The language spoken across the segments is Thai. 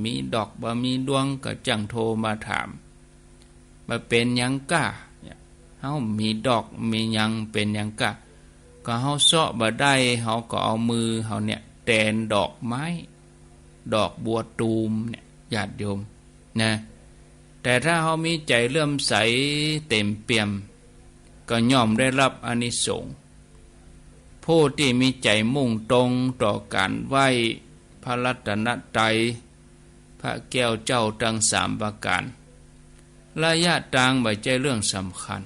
มีดอกบ่มีดวงก็จังโทรมาถามมาเป็นหยังก้าเฮามีดอกมีหยังเป็นหยังก้าก็เฮาเซาะบ่ได้เฮาก็เอามือเฮาเนี่ยแตนดอกไม้ดอกบัวตูมเนี่ยญาติโยมนะแต่ถ้าเฮามีใจเลื่อมใสเต็มเปี่ยมก็ย่อมได้รับอานิสงส์ผู้ที่มีใจมุ่งตรงต่อการไหว้พระรัตนตรัยพระแก้วเจ้าทั้ง3ประการระยะทางไม่ใช่เรื่องสำคัญ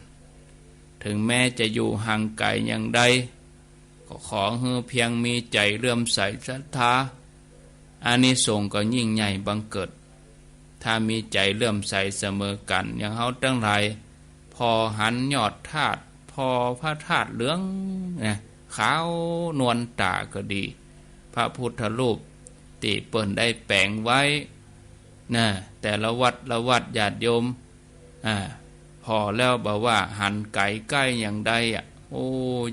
ถึงแม้จะอยู่ห่างไกลอย่างใดก็ขอให้เพียงมีใจเลื่อมใสศรัทธาอานิสงส์ก็ยิ่งใหญ่บังเกิดถ้ามีใจเลื่อมใสเสมอกันอย่างเฮาทั้งหลายพอหันยอดธาตุพอพระธาตุเหลืองนะขาวนวลตาก็ดีพระพุทธรูปที่เปิ้นได้แปลงไว้นะแต่ละวัดละวัดญาติโยมพอแล้วบอกว่าหันไก่ใกล้อย่างใดโอ้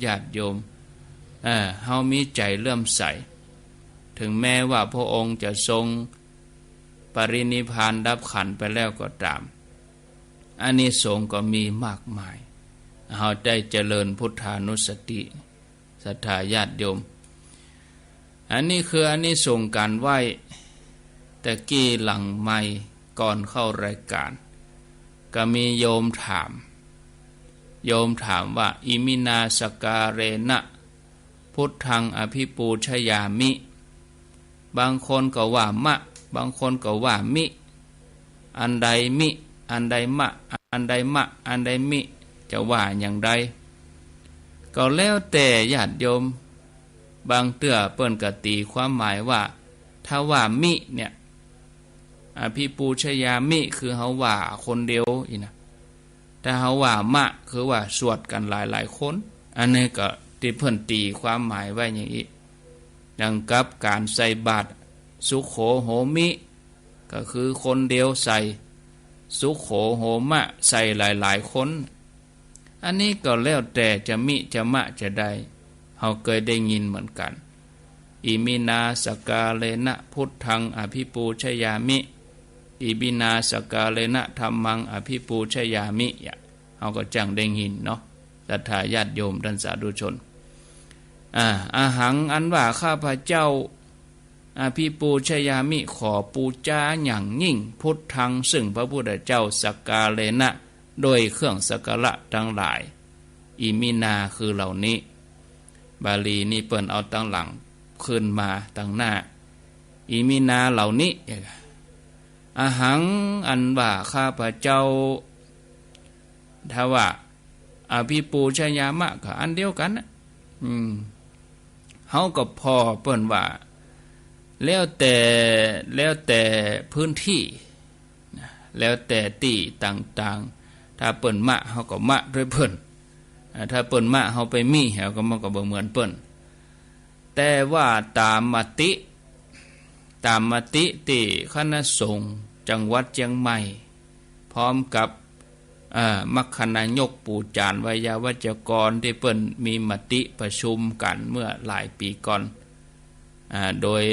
ญาติโยมเฮามีใจเลื่อมใสถึงแม้ว่าพระองค์จะทรงปรินิพพานดับขันธ์ไปแล้วก็ตามอานิสงส์ก็มีมากมายเฮาได้เจริญพุทธานุสติศรัทธาญาติโยมอันนี้คืออานิสงส์การไหว้แต่กี้หลังไมค์ก่อนเข้ารายการก็มีโยมถามว่าอิมินาสการเรนะพุทธังอภิปูชยามิบางคนก็ว่ามะบางคนก็ว่ามิอันใดมิอันใดมะอันใดมะอันใดมิจะว่าอย่างใดก็แล้วแต่ญาติโยมบางเตื้อเปิ้นก็ตีความหมายว่าถ้าว่ามิเนี่ยอภิปูชยามิคือเฮาว่าคนเดียวอีนะแต่เฮาว่ามะคือว่าสวดกันหลายๆคนอันนี้ก็ที่เพิ่นตีความหมายไว้อย่างนี้ดังกับการใส่บาตรสุโขโหมิก็คือคนเดียวใส่สุโขโหมะใส่หลายๆคนอันนี้ก็แล้วแต่จะมิจะมะจะได้เฮาเคยได้ยินเหมือนกันอิมินาสกาเลนะพุทธังอภิปูชยามิอิบินาสกาเลนะธัมมังอภิปูชยามิเฮาก็จังได้ยินเนาะศรัทธาญาติโยมท่านสาธุชนอาหังอันว่าข้าพเจ้าอภิปูชยามิขอปูจาอย่างยิ่งพุทธังซึ่งพระพุทธเจ้าสักกาเลนะโดยเครื่องสักการะทั้งหลายอิมินาคือเหล่านี้บาลีนี่เปิ้นเอาตั้งหลังขึ้นมาตั้งหน้าอิมินาเหล่านี้อาหังอันว่าข้าพเจ้าถ้าว่าอภิปูชยามะก็อันเดียวกันนะเฮาก็พอเปิ้นว่าแล้วแต่พื้นที่แล้วแต่ที่ต่างๆถ้าเปิ้นมะเฮาก็มะด้วยเปิ้นถ้าเปิ้นมะเฮาไปมีเฮาก็มันก็บ่เหมือนเปิ้นแต่ว่าตามมติที่คณะสงฆ์จังหวัดเชียงใหม่พร้อมกับมัคคณายกปู่จานไวยาวัจกรที่เปิ้นมีมติประชุมกันเมื่อหลายปีก่อนโดย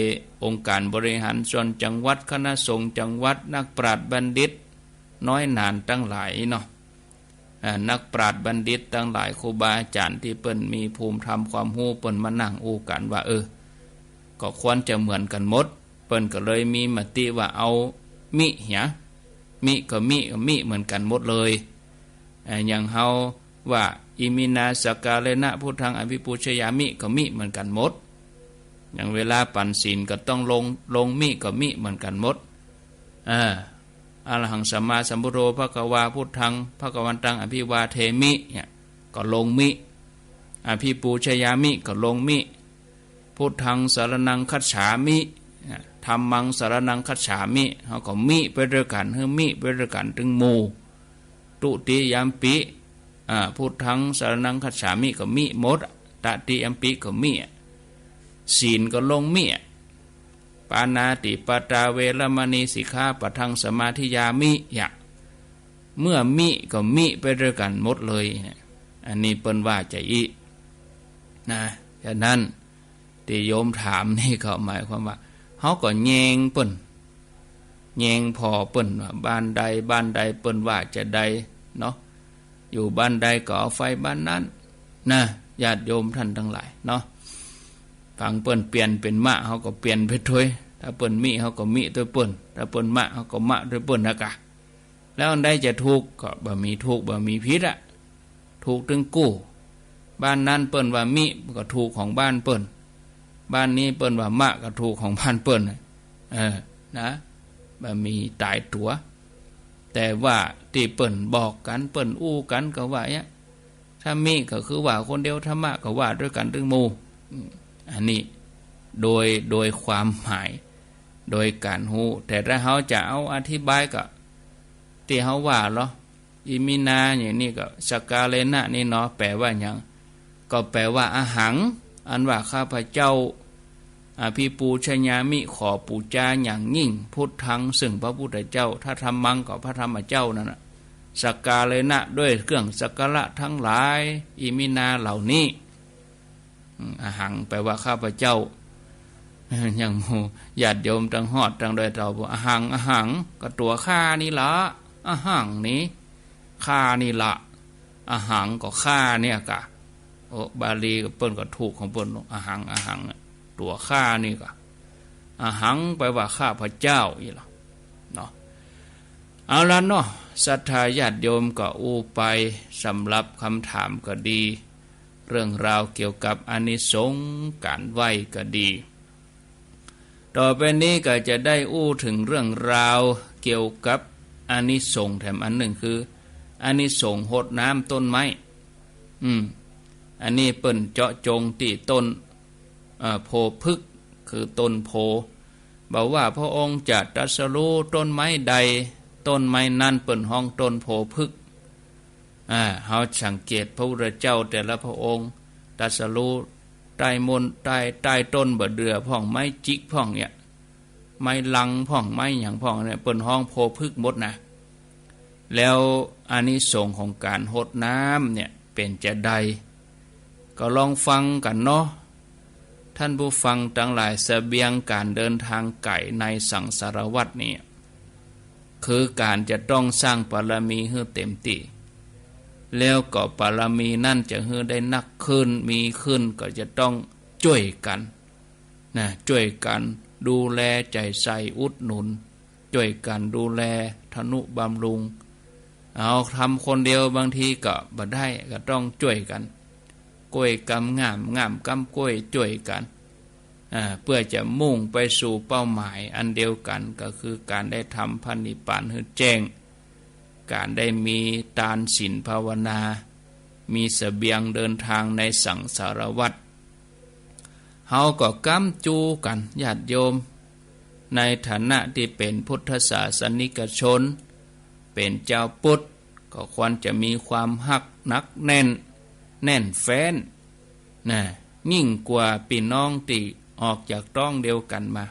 องค์การบริหารส่วนจังหวัดคณะสงฆ์จังหวัดนักปราชญ์บัณฑิตน้อยนานตั้งหลายเนาะนักปราชญ์บัณฑิตตั้งหลายครูบาอาจารย์ที่เปิ้นมีภูมิธรรมความรู้เปิ้นมานั่งอู้กันว่าก็ควรจะเหมือนกันหมดเปิ้นก็เลยมีมติว่าเอามิมิก็มิเหมือนกันหมดเลยอย่างเฮาว่าอิมินาสกาเลนะพุทธังอภิปูชยามิก็มิเหมือนกันหมดอย่างเวลาปันศีลก็ต้องลงมิก็มิเหมือนกันหมดอะระหังสัมมาสัมพุทโธภควาพุทธังภควันตังอภิวาเทมิเนี่ยก็ลงมิอภิปูชยามิก็ลงมิพุทธังสรณังคัจฉามิธัมมังสรณังคัจฉามิเฮาก็มิไปด้วยกันเฮามิไปด้วยกันถึงหมู่ตุติยามปิพุทธังสรณังคัจฉามิก็มิหมดตติยามปิก็มิศีลก็ลงมิปานาติปตาเวรมณีสิกขาปะทังสมาธิยามิเมื่อมิก็มิไปด้วยกันหมดเลยอันนี้เปิ้นว่าใจอีนะฉะนั้นที่โยมถามนี่ก็หมายความว่าเฮาก็แยงเปิ้น แยงพอเปิ้นว่าบ้านใดบ้านใดเปิ้นว่าจะใดเนาะอยู่บ้านใดก็เอาไฟบ้านนั้นนะญาติโยมท่านทั้งหลายเนาะฟังเปิ้นเปลี่ยนเป็นมะเขาก็เปลี่ยนไปด้วยถ้าเปิ้นมิเขาก็มิด้วยเปิ้นถ้าเปิ้นมะเขาก็มะด้วยเปิ้นนะกะแล้วอันใดจะถูกก็บ่มีถูกบ่มีผิดอะถูกถึงกู้บ้านนั้นเปิ้นว่ามิก็ถูกของบ้านเปิ้นบ้านนี้เปิ้นว่ามะก็ถูกของบ้านเปิ้นนะบ่มีตายตัวแต่ว่าที่เปิ้นบอกกันเปิ้นอู้กันก็ว่าเนี่ยถ้ามิก็คือว่าคนเดียวธรรมะก็ว่าด้วยกันถึงหมู่อันนี้โดยความหมายโดยการฮู้แต่ถ้าเฮาจะเอาอธิบายก็ที่เฮาว่าเหรออิมินาอย่างนี้ก็สักกาเลนะนี่เนาะแปลว่าหยังก็แปลว่าอาหังอันว่าข้าพเจ้าอภิปูชญามิขอปูจาอย่างยิ่งพุทธังซึ่งพระพุทธเจ้าถ้าธรรมังก็พระธรรมเจ้านั่นน่ะสักกาเลนะด้วยเครื่องสักการะทั้งหลายอิมินาเหล่านี้อาหังแปลว่าข้าพเจ้าอย่างหมู่ญาติโยมทั้งฮอดทั้งโดยเราบอกอาหังก็ตัวข้านี่ละอาหังนี้ข้านี่ละอาหังก็ข้าเนี่ยกะโอบาลีก็เปิ้นก็ถูกของเปิ้นอาหังตัวข้านี่ก็อาหังแปลว่าข้าพเจ้าอีหล่ะเนาะเอาละเนาะศรัทธาญาติโยมก็อู้ไปสำหรับคำถามก็ดีเรื่องราวเกี่ยวกับอานิสงส์การไหว้ก็ดีต่อไปนี้ก็จะได้อู้ถึงเรื่องราวเกี่ยวกับอานิสงส์แถมอันหนึ่งคืออานิสงส์รดน้ำต้นไม้อันนี้เปิ้นเจาะจงที่ต้นโพพฤกษ์คือต้นโพบอกว่าพระองค์จะตรัสรู้ต้นไม้ใดต้นไม้นั้นเปิ้นห้องต้นโพพฤกษ์เฮาสังเกตพระพุทธเจ้าแต่ละพระองค์ตรัสรู้ใต้มนใต้ต้นบะเดือพ่องไม้จิกพ่องเนี่ยไม้ลังพ่องไม้หยังพ่องเนี่ยเปิ้นห้องโพพฤกษ์หมดนะแล้วอานิสงส์ของการรดน้ำเนี่ยเป็นจะใดก็ลองฟังกันเนาะท่านผู้ฟังทั้งหลายเสบียงการเดินทางไกลในสังสารวัฏนี่คือการจะต้องสร้างบารมีให้เต็มที่แล้วก็บารมีนั่นจะให้ได้นักขึ้นมีขึ้นก็จะต้องช่วยกันนะช่วยกันดูแลใจใส่อุดหนุนช่วยกันดูแลทนุบำรุงเอาทำคนเดียวบางทีก็บ่ได้ก็ต้องช่วยกันกล้วยกำงามกำกล้วยช่วยกันเพื่อจะมุ่งไปสู่เป้าหมายอันเดียวกันก็คือการได้ทำพระนิพพานให้แจ้งการได้มีทานศีลภาวนามีเสบียงเดินทางในสังสารวัฏเฮาก็ก้ำจูกันญาติโยมในฐานะที่เป็นพุทธศาสนิกชนเป็นเจ้าพุทธก็ควรจะมีความฮักนักแน่นแฟ้นยิ่งกว่าพี่น้องที่ออกจากต้องเดียวกันมา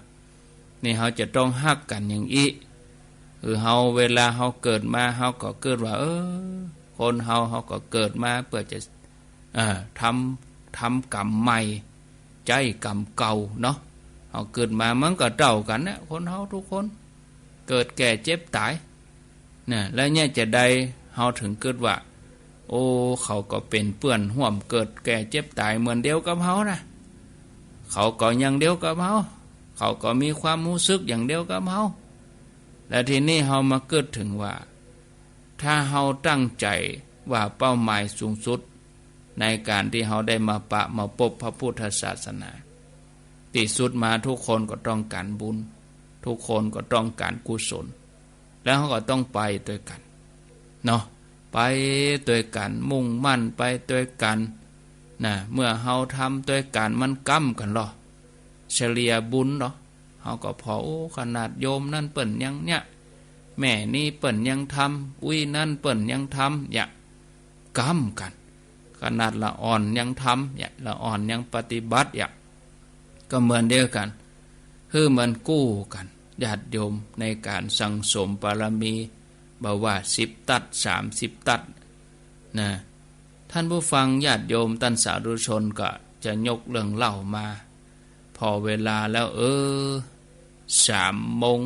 นี่เฮาจะต้องฮักกันอย่างอีคือเฮาเวลาเฮาเกิดมาเฮาก็เกิดว่าคนเฮาก็เกิดมาเพื่อจะทำกรรมใหม่ใจกรรมเก่าเนาะเฮาเกิดมามันก็เท่ากันนะคนเฮาทุกคนเกิดแก่เจ็บตายแล้วเนี่ยจะได้เฮาถึงเกิดว่าโอ้เขาก็เป็นเปื้อนห่วมเกิดแก่เจ็บตายเหมือนเดียวกับเฮานะเขาก็อย่างเดียวกับเฮาเขาก็มีความรู้สึกอย่างเดียวกับเฮาและทีนี้เฮามาเกิดถึงว่าถ้าเฮาตั้งใจว่าเป้าหมายสูงสุดในการที่เฮาได้มาพบพระพุทธศาสนาที่สุดมาทุกคนก็ต้องการบุญทุกคนก็ต้องการกุศลแล้วเขาก็ต้องไปด้วยกันเนาะไปด้วยกันมุ่งมั่นไปด้วยกันเมื่อเฮาทำด้วยกันมันก้ำกันหรอเฉลี่ยบุญเนาะเฮาก็พอขนาดโยมนั่นเปิ่นยังเนี่ยแม่นี่เปิ่นยังทำอุ้ยนั่นเปิ่นยังทำอย่าก้ำกันขนาดละอ่อนยังทำอย่าละอ่อนยังปฏิบัติอย่าก็เหมือนเดียวกันคือมันกู้กันญาติโยมในการสั่งสมบารมีบอกว่า10 ตัด30 ตัดท่านผู้ฟังญาติโยมท่านสาธุชนก็จะยกเรื่องเล่ามาพอเวลาแล้ว3 โมง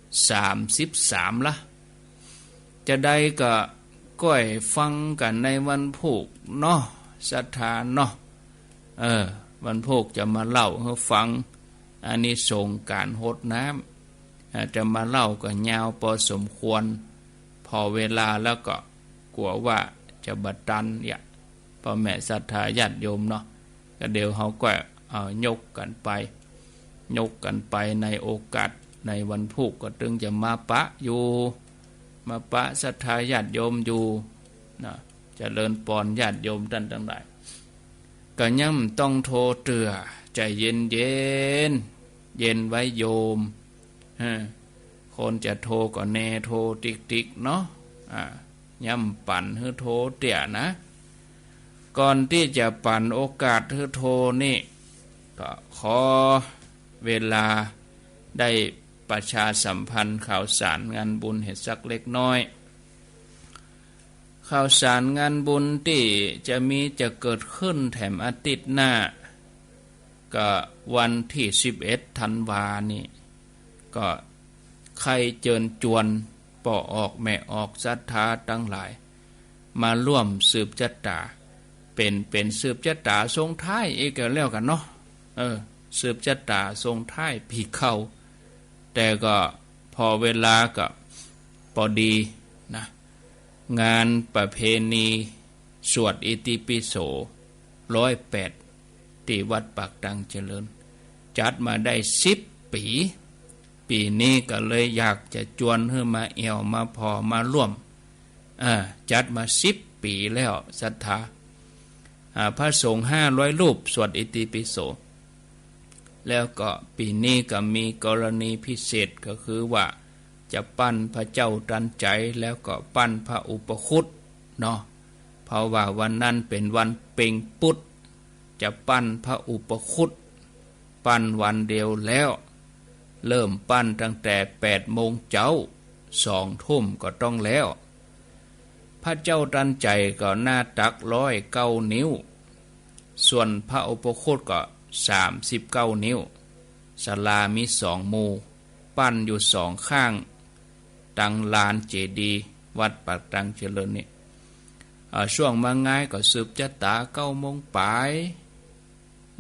33ละจะได้ก็ก้อยฟังกันในวันพุธเนาะศรัทธาเนาะวันพุธจะมาเล่าให้ฟังอานิสงส์การรดน้ำจะมาเล่าก็ยาวพอสมควรพอเวลาแล้วก็กลัวว่าจะบัดตันเนี่ยพ่อแม่ศรัทธาญาติโยมเนาะก็เดี๋ยวเขาก็ยกกันไปในโอกาสในวันพุธก็ตึงจะมาปะอยู่มาปะศรัทธาญาติโยมอยู่นะจะเลิญปอนญาติโยมท่านทั้งหลายก็ย่ำต้องโทเตือใจเย็นไว้โยมคนจะโทก็แน่โทติ๊กเนาะย่ำปั่นให้โทเตี่ยนะก่อนที่จะปั่นโอกาสให้โทนี่ก็ขอเวลาได้ประชาสัมพันธ์ข่าวสารงานบุญเหตุสักเล็กน้อยข่าวสารงานบุญที่จะเกิดขึ้นแถมอาทิตย์หน้าก็วันที่11 ธันวานี่ก็ใครเจิญจวนป่อออกแม่ออกศรัทธาทั้งหลายมาร่วมสืบจัตตาเป็นสืบจัตตาทรงท้ายอีกแล้วกันเนาะสืบจัตตาทรงท้ายผีเข้าแต่ก็พอเวลาก็พอดีนะงานประเพณีสวดอิติปิโส108ที่วัดปากตังเจริญจัดมาได้10 ปีนี้ก็เลยอยากจะจวนให้มาเอวมาพอมาร่วมจัดมา10 ปีแล้วศรัทธาพระสงฆ์500 รูปสวดอิติปิโสแล้วก็ปีนี้ก็มีกรณีพิเศษก็คือว่าจะปั้นพระเจ้าตันใจแล้วก็ปั้นพระอุปคุตเนาะเพราะว่าวันนั้นเป็นวันเพ็ญปุตจะปั้นพระอุปคุตปั้นวันเดียวแล้วเริ่มปั้นตั้งแต่8 โมงเช้า2 ทุ่มก็ต้องแล้วพระเจ้าตันใจก็หน้าตัก109 นิ้วส่วนพระอุปคุตก็39 นิ้วศาลามี2 หมู่ปั้นอยู่2 ข้างตังลานเจดีย์วัดปากตังเจริญนี่ช่วงมาง่ายก็สืบจัตตา9 โมงปลาย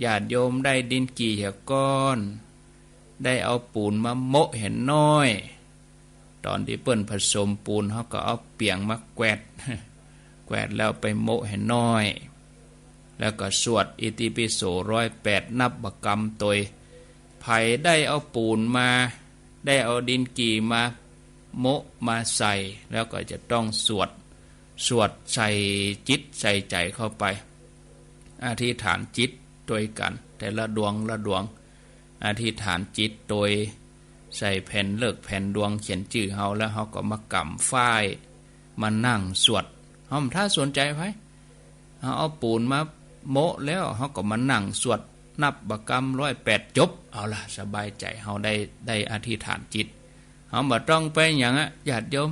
ญาติโยมได้ดินกี่หก้อนได้เอาปูนมาโมะเห็นน้อยตอนที่เปิ้นผสมปูนเขาก็เอาเปียงมาแกวดแล้วไปโมะเห็นน้อยแล้วก็สวดอิติปิโส108นับบกรรมตัวไผได้เอาปูนมาได้เอาดินกี่มาโมะมาใส่แล้วก็จะต้องสวดใส่จิตใส่ใจเข้าไปอธิษฐานจิตโดยกันแต่ละดวงอธิษฐานจิตโดยใส่แผ่นเลิกแผ่นดวงเขียนชื่อเฮาแล้วเฮาก็มากำฝ้ายมานั่งสวดเฮาถ้าสนใจไผเฮาเอาปูนมาโมะแล้วเฮาก็มานั่งสวดนับบกรรม108จบเอาล่ะสบายใจเฮาได้อธิษฐานจิตเฮาบ่ต้องไปหยังญาติโยม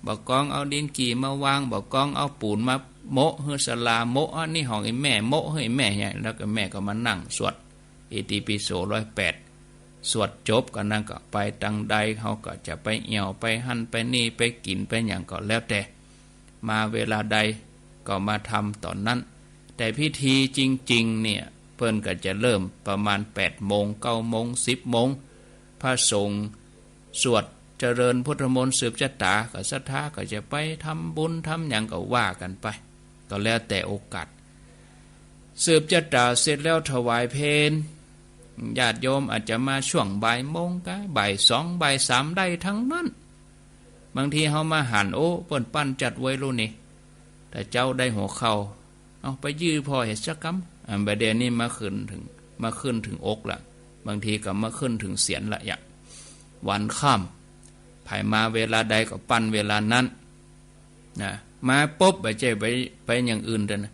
บ่กองเอาดินกี่มาวางบ่กองเอาปูนมาโมะเฮือศาลาโมะอันนี้ของไอ้แม่โมะให้แม่ใหญ่แล้วก็แม่ก็มานั่งสวดอิติปิโส108สวดจบก็นั่งก็ไปตังใดเฮาก็จะไปเอี่ยวไปหั่นไปนี่ไปกินไปหยังก็แล้วแต่มาเวลาใดก็มาทำตอนนั้นแต่พิธีจริงๆเนี่ยเพิ่นก็จะเริ่มประมาณ8 โมง9 โมง10 โมงพระสงฆ์สวดเจริญพุทธมนต์สืบจัตตาก็ศรัทธาก็จะไปทำบุญทำหยังก็ว่ากันไปก็แล้วแต่โอกาสสืบจัตตาเสร็จแล้วถวายเพลญาติโยมอาจจะมาช่วงบ่ายโมงก็บ่าย2บ่าย3ได้ทั้งนั้นบางทีเฮามาหันโอ้เปิ้นปั้นจัดไว้รู้นี่แต่เจ้าได้หัวเข่าเอาไปยื้อพอเฮ็ดสักกำบัดเดี๋ยวนี้มาขึ้นถึงอกละบางทีก็มาขึ้นถึงเสียนละอย่างวันค่ำไผมาเวลาใดก็ปั้นเวลานั้นนะมาปุ๊บไปเจ้ไปอย่างอื่นเด้อนะ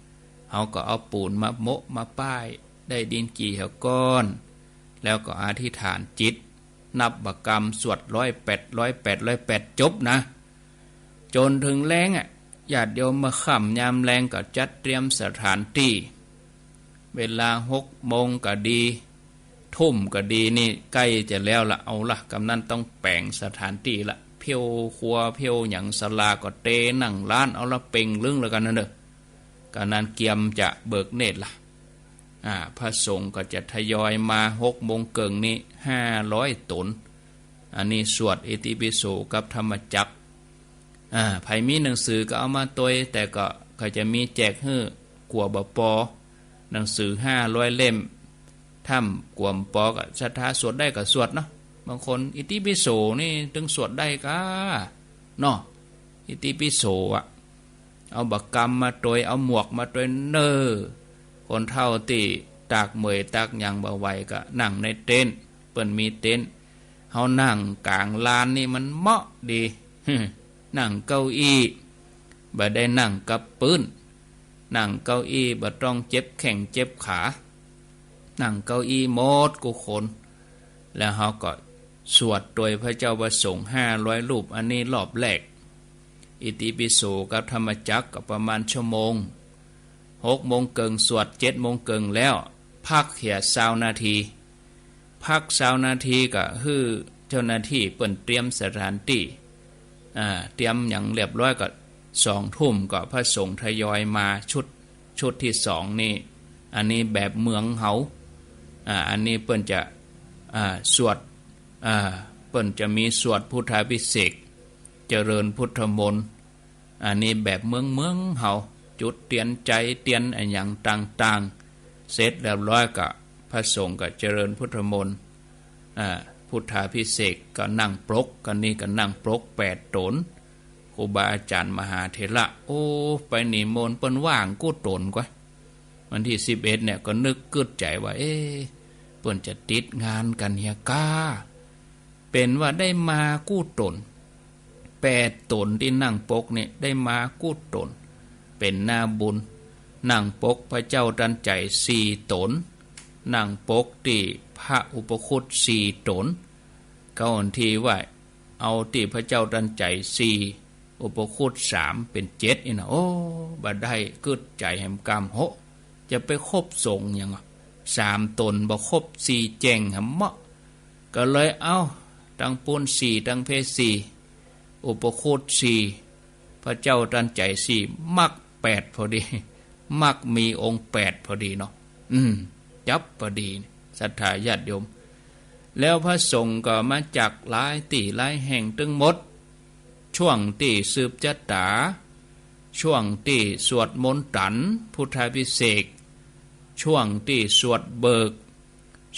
เฮาก็เอาปูนมาโมะมาป้ายได้ดินกี่แถวก้อนแล้วก็อธิษฐานจิตนับบกรรมสวด108จบนะจนถึงแรงญาติโยมมาค่ำยามแรงก็จัดเตรียมสถานที่เวลา6 โมงก็ดี ทุ่มก็ดีนี่ใกล้จะแล้วละเอาละกำนันต้องแปลงสถานที่ละเพียวครัวเพียวหยังศาลาก็เตนั่งร้านเอาละเป่งลึงแล้วกันนั่นเด้อกำนันเกียมจะเบิกเนตรละพระสงฆ์ก็จะทยอยมา6 โมงเกิงนี้500 ตนอันนี้สวดอิติปิโสกับธรรมจักรไผมีหนังสือก็เอามาตวยแต่ก็จะมีแจกให้กลัวบปอหนังสือ500 เล่มถ้ำกวมปอก็ศรัทธาสวดได้ก็สวดเนาะบางคนอิติปิโสนี่ถึงสวดได้ก็เนาะอิติปิโสเอาบักกรรมมาตวยเอาหมวกมาตวยเนอคนเท่าตีตากเมยตากหยังบ่ไหวก็นั่งในเต็นท์เปิ้นมีเต็นท์เฮานั่งกลางลานนี่มันเหมาะดีนั่งเก้าอี้บ่ได้นั่งกับปืนนั่งเก้าอี้บ่ต้องเจ็บแข้งเจ็บขานั่งเก้าอี้หมดกุคนแล้วเฮาก็สวดโดยพระเจ้าประสงค์500 รูปอันนี้รอบแรกอิติปิโสกับธรรมจักรก็ประมาณชั่วโมง6 โมงเกิงสวด7 โมงเกิงแล้วพักเหี่ย20 นาทีพัก20 นาทีก็คือเจ้าหน้าที่เปิ้นเตรียมสถานที่เตรียมอย่างเรียบร้อยก็2 ทุ่มก็พระสงฆ์ทยอยมาชุดที่2นี่อันนี้แบบเมืองเฮาอันนี้เปิ้นจะสวดเปิ้นจะมีสวดพุทธาภิเษกเจริญพุทธมนต์อันนี้แบบเมืองเฮาจุดเตียนใจเตียนอันอย่างต่างๆเสร็จเรียบร้อยก็พระสงฆ์ก็เจริญพุทธมนต์พุทธาภิเษกก็นั่งปรกกันนี่ก็นั่งปรก8 ตนครูบาอาจารย์มหาเถระโอ้ไปนิมนต์เปิ้นว่างกู้ตนกว่าวันที่11เนี่ยก็นึกกึดใจว่าเปิ้นจะติดงานกันเฮียก้าเป็นว่าได้มากู้ตน8 ตนที่นั่งปกเนี่ยได้มากู้ตนเป็นหน้าบุญนั่งปกพระเจ้าตันใจ4 ตนนั่งปกที่พระอุปคุต4 ตนก็อันที่ว่าเอาที่พระเจ้าตันใจ4อุปคุต3เป็น7นี่นะโอ้บ่ได้กึดใจแหมกามโหจะไปครบสงฆ์หยัง3 ตนบ่ครบ4แจ้งหำเหมาะก็เลยเอาตั้งปูน4ตั้งเพศ4อุปคุต4พระเจ้าตันใจ4มัก8พอดีมักมีองค์8พอดีเนาะจับพอดีศรัทธาญาติโยมแล้วพระสงฆ์ก็มาจากหลายที่หลายแห่งตึงหมดช่วงที่สืบจัตตาช่วงที่สวดมนต์ตันพุทธาภิเษกช่วงที่สวดเบิก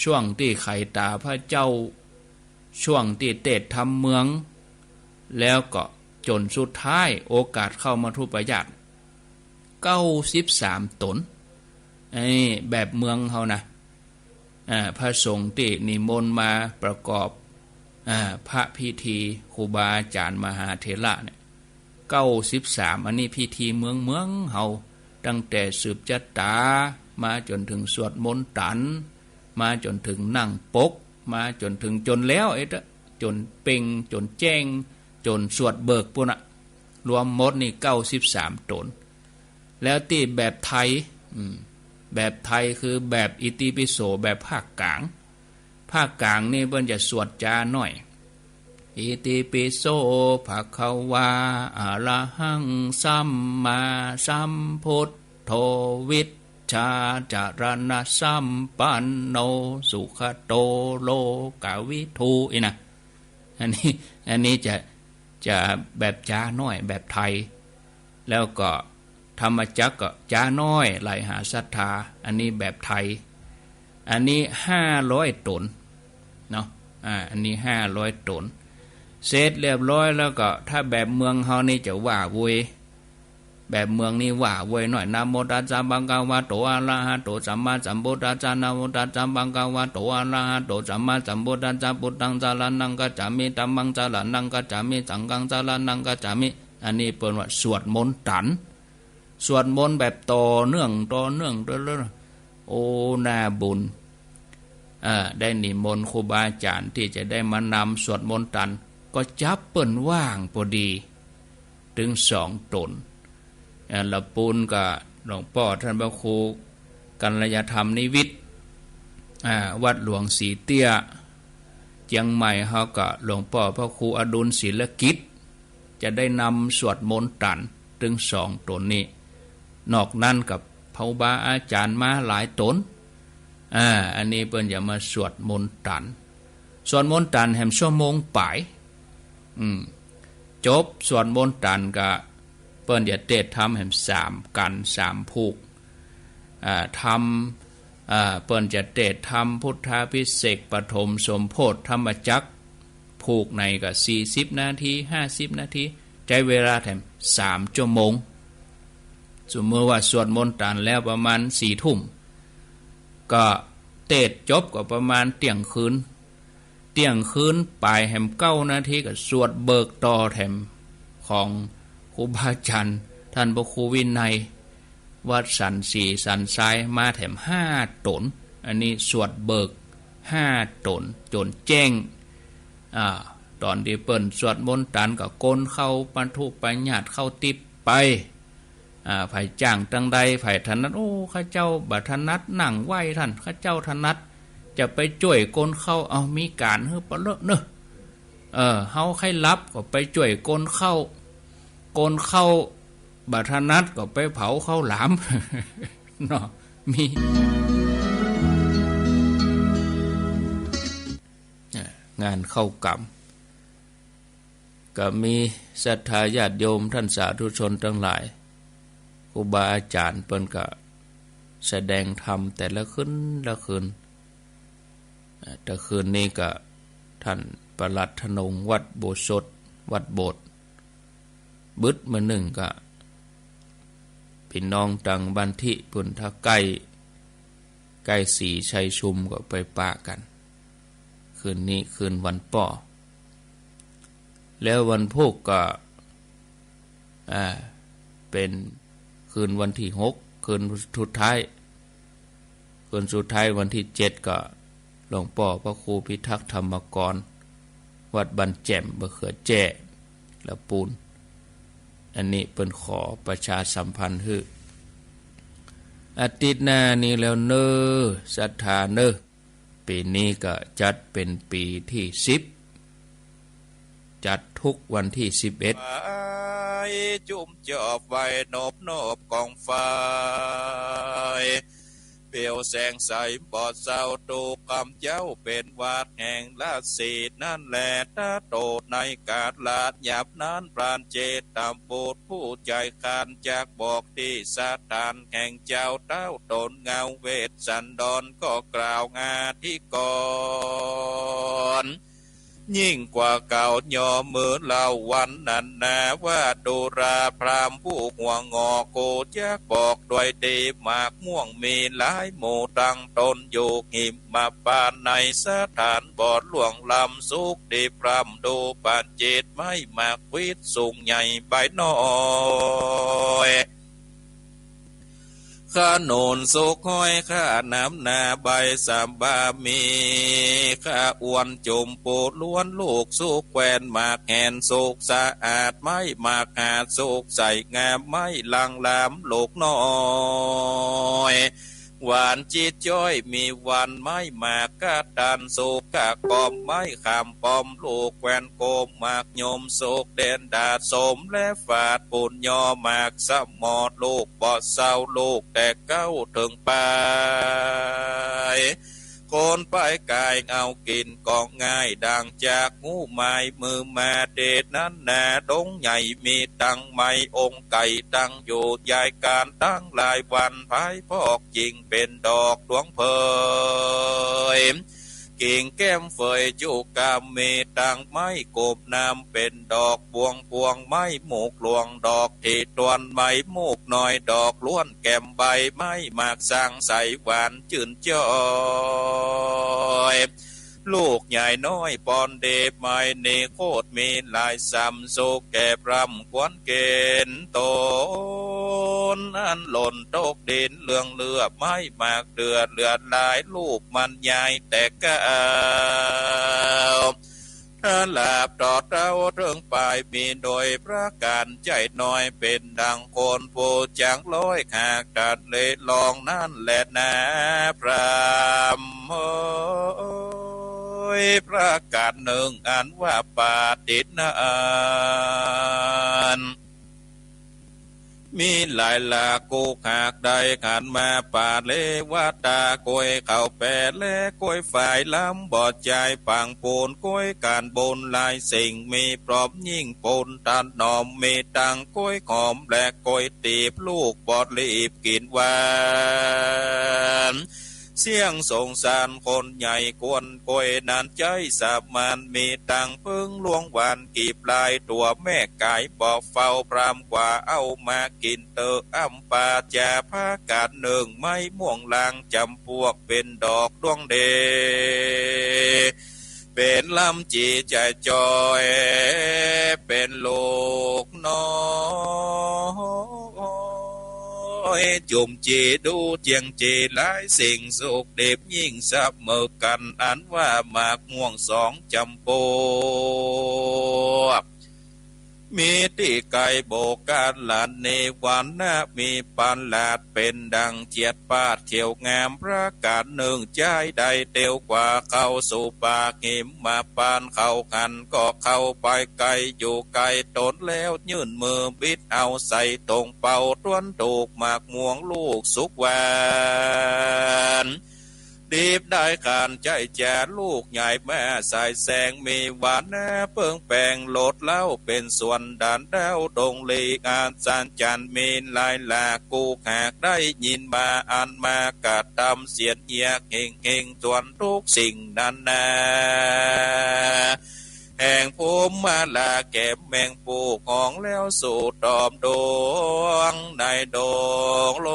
ช่วงที่ไข่ตาพระเจ้าช่วงที่เตศทำเมืองแล้วก็จนสุดท้ายโอกาสเข้ามาทุปญาติ93 ตนแบบเมืองเขานะพระสงฆ์ที่นิมนต์มาประกอบพระพิธีครูบาอาจารย์มหาเถระเนี่ย93อันนี้พิธีเมืองเฮาตั้งแต่สืบจัตตามาจนถึงสวดมนต์ตันมาจนถึงนั่งปกมาจนถึงจนแล้วจนเป่งจนแจ้งจนสวดเบิกปุ่นรวมหมดนี่93 ตนแล้วที่แบบไทยแบบไทยคือแบบอิติปิโสแบบภาคกลางนี่เพิ่นจะสวดจาหน่อยอิติปิโสภะคะวาอะระหังสัมมาสัมพุทโธวิชชาจารณะสัมปันโนสุขโตโลกวิทูนะอันนี้จะแบบจาน้อยแบบไทยแล้วก็ธรรมจักรก็จาน้อยไหลหาศรัทธาอันนี้แบบไทยอันนี้500 ตนเนาะอันนี้500 ตนเสร็จเรียบร้อยแล้วก็ถ้าแบบเมืองเฮานี่จะว่าเวยแบบเมืองนี่ว่าเวยหน่อยนะโมตัสสะภะคะวะโตอะระหะโตสัมมาสัมพุทธัสสะนะโมตัสสะภะคะวะโตอะระหะโตสัมมาสัมพุทธัสสะพุทธังสารนังกัจฉามิธัมมังสารนังกัจฉามิสังฆังสารนังกัจฉามิอันนี้เปิ้นว่าสวดมนต์ตันสวดมนต์แบบต่อเนื่องโอ้น่าบุญได้นิมนต์ครูบาอาจารย์ที่จะได้มานำสวดมนต์ตันก็จับเปิ้นว่างพอดีถึง2 ตนละปูนกับหลวงพ่อท่านพระครูกัลยธรรมนิวิทย์ วัดหลวงสีเตี้ยเจียงใหม่เขาก็หลวงพ่อพระครูอดุลศิลกิจจะได้นำสวดมนต์ตันถึง2 ตนนี้นอกนั้นกับพระบาอาจารย์มาหลายตนอันนี้เปิ้นอย่ามาสวดมนต์ตันสวดมนต์ตันแห่งชั่วโมงปลายจบสวดมนต์ตันก็เปิ้นอย่าเตะทำแห่ง3 กัน 3 ผูกทำเปิ้นจะเตะทำพุทธาภิเษกปฐมสมโพธิธรรมจักรผูกในก็40 นาที50 นาทีใช้เวลาแถม3 ชั่วโมงสมมติว่าสวดมนต์ตันแล้วประมาณ4 ทุ่มก็เตะจบก็ประมาณเที่ยงคืนปลายแหม9 นาทีก็สวดเบิกต่อแถมของครูบาอาจารย์ท่านพระครูวินัยวัดสันสีสันทรายมาแถม5 ตนอันนี้สวดเบิก5 ตนจนแจ้งตอนที่เปิ้นสวดมนต์ตันก็ก้นเข้าปันทุปัญญาตเข้าติดไปไผ่จ้างตั้งใดไผ่ถนัดข้าเจ้าบัถนัดนั่งไหวท่านข้าเจ้าถนัดจะไปจ่วยก้นเข้ามีการเฮ้ปะเลอะเนอะเฮาใครรับก็ไปจ่วยก้นเข้าบัถนัดก็ไปเผาข้าวหลามเนาะมีงานเข้ากรรมก็มีศรัทธาญาติโยมท่านสาธุชนทั้งหลายครูบาอาจารย์เปิ้นก็แสดงธรรมแต่ละคืนแต่คืนนี้ก็ท่านปลัดธนงวัดโบสถวัดโบสถ์บึดมาหนึ่งก็พี่น้องตังบันทิปุ่นถ้าใกล้สีชัยชุมก็ไปปะกันคืนนี้คืนวันป่อแล้ววันพุธก็เป็นคืนวันที่6คืนสุดท้ายวันที่7ก็หลวงพ่อพระครูพิทักษ์ธรรมกรวัดบันแจ่มบะเขือแจ้และปูนอันนี้เป็นขอประชาสัมพันธ์คืออาทิตย์หน้านี้แล้วเนอศรัทธาเนอปีนี้ก็จัดเป็นปีที่10จัดทุกวันที่11จุ่มจอบไว้นบกองไฟเปียวแสงใสปอดเศร้าตูกำเจ้าเป็นวาดแห่งลาดสีนั่นแหละตาโตในกาดลาดหยาบนั้นปราณเจตตามโปดผู้ใจคานจากบอกที่สาธานแห่งเจ้าเต้าตนเงาเวทสันดรก็กล่าวงาที่ก่อนยิ่งกว่าเก่าย่อมือเล่าวันนั้นนาว่าดูราพรามผู้หัวงอโกจักบอกด้วยดีหมากม่วงมีหลายหมู่ตั้งตนอยู่หิมมาปานในสถานบอดหลวงลำสุกดีพรำดูปานจิตไม่มากวิทสูงใหญ่ใบน้อยข้าโนนสุกห้อยข้าน้ำนาใบสามบามีข้าอ้วนจุ่มปูดล้วนลูกสุกแควนหมากแหนสุกสะอาดไม่หมากหาดสุกใส่งามไม่ลังลามลูกน้อยหวานจิตจ้อยมีวันไม่หมากกาดันสุกกะกอมไม่ขามปอมลูกแควนโกมหมากโยมสุกเด่นดาดสมและฝาดปุ่นยอหมากสะมอดลูกปอดเศร้าลูกแต่เก้าถึงปลายโคนไปกายเอากินกองง่ายดังจากงูไม้มือมาเดชนั้นนาดงใหญ่มีตั้งไม้องค์ไก่ตั้งอยู่ยายการตั้งหลายวันภายพอกจริงเป็นดอกดวงเพยกิ่งแก้มเฟยจูกามเมตังไม้โกบน้ำเป็นดอกพวงไม้หมูกหลวงดอกที่ตวนไม้มูกน้อยดอกล้วนแก้มใบไม้หมากสร้างใสหวานจื่นจ้อยลูกใหญ่น้อยปอนเดบไม้เนโคตรมีลายซ้ำโซแก่พรำควนเกณฑ์โตนอันหล่นตกดินเหลืองเลือไม้หมากเดือดลายลูกมันใหญ่แต่ก้าว ถ้าลาบตอดเราเรื่องปลายมีโดยประการใจน้อยเป็นดังโคนโพจังร้อยขากตัดเลยลองนั่นแหละนะพรามประกาศหนึ่งอันว่าปาตินานมีหลายลากูขากใดขันมาป่าเลวตากวยเข่าแปดและกวยฝ่ายล้ำบอดใจปังปูนกวยการบนลายสิ่งมีพร้อมยิ่งปูนตันหนอมมีตังกวยหอมและกวยตีบลูกบอดลีบกินหวานเสียงสงสารคนใหญ่กวนกวยนานใจสามันมีตังพึ่งลวงหวานกีบลายตัวแม่ไก่บอกเฝ้าพรามกว่าเอามากินเตออ้ำปาจาพากาดหนึ่งไม้ม่วงลางจำพวกเป็นดอกดวงเดเป็นลำจีใจจอยเป็นลูกน้อยจุ่มจีดูเจียงจีหลายสิ่งสุขเด็บยิ่งสับเมอกันอันว่าหมากม่วงสองจำปวกมีที่ไก่โบการหลานในวันนามีปานหลาดเป็นดังเจียดปาดเขียวงามประกาศหนึ่งใจใดเตียวกว่าเข้าสู่ปากหิมมาปานเข้ากันก็เข้าไปไกลอยู่ไกลตนแล้วยื่นมือบิดเอาใส่ตรงเป่าต้วนถูกหมากม่วงลูกสุกหวานดีบได้การใจแจลูกใหญ่แม่สายแสงมีหวานแน่เปิงแปงโหลดเล่าเป็นส่วนด่านดาวดงลีอาจารย์จันมีลายลากูหากได้ยินมาอันมากะทำเสียนเอียกเฮงเฮงส่วนทุกสิ่งนั้นนาแห่งภูมิมาลาเก็บแมงปูของแล้วสู่ตอมดวงในดงโล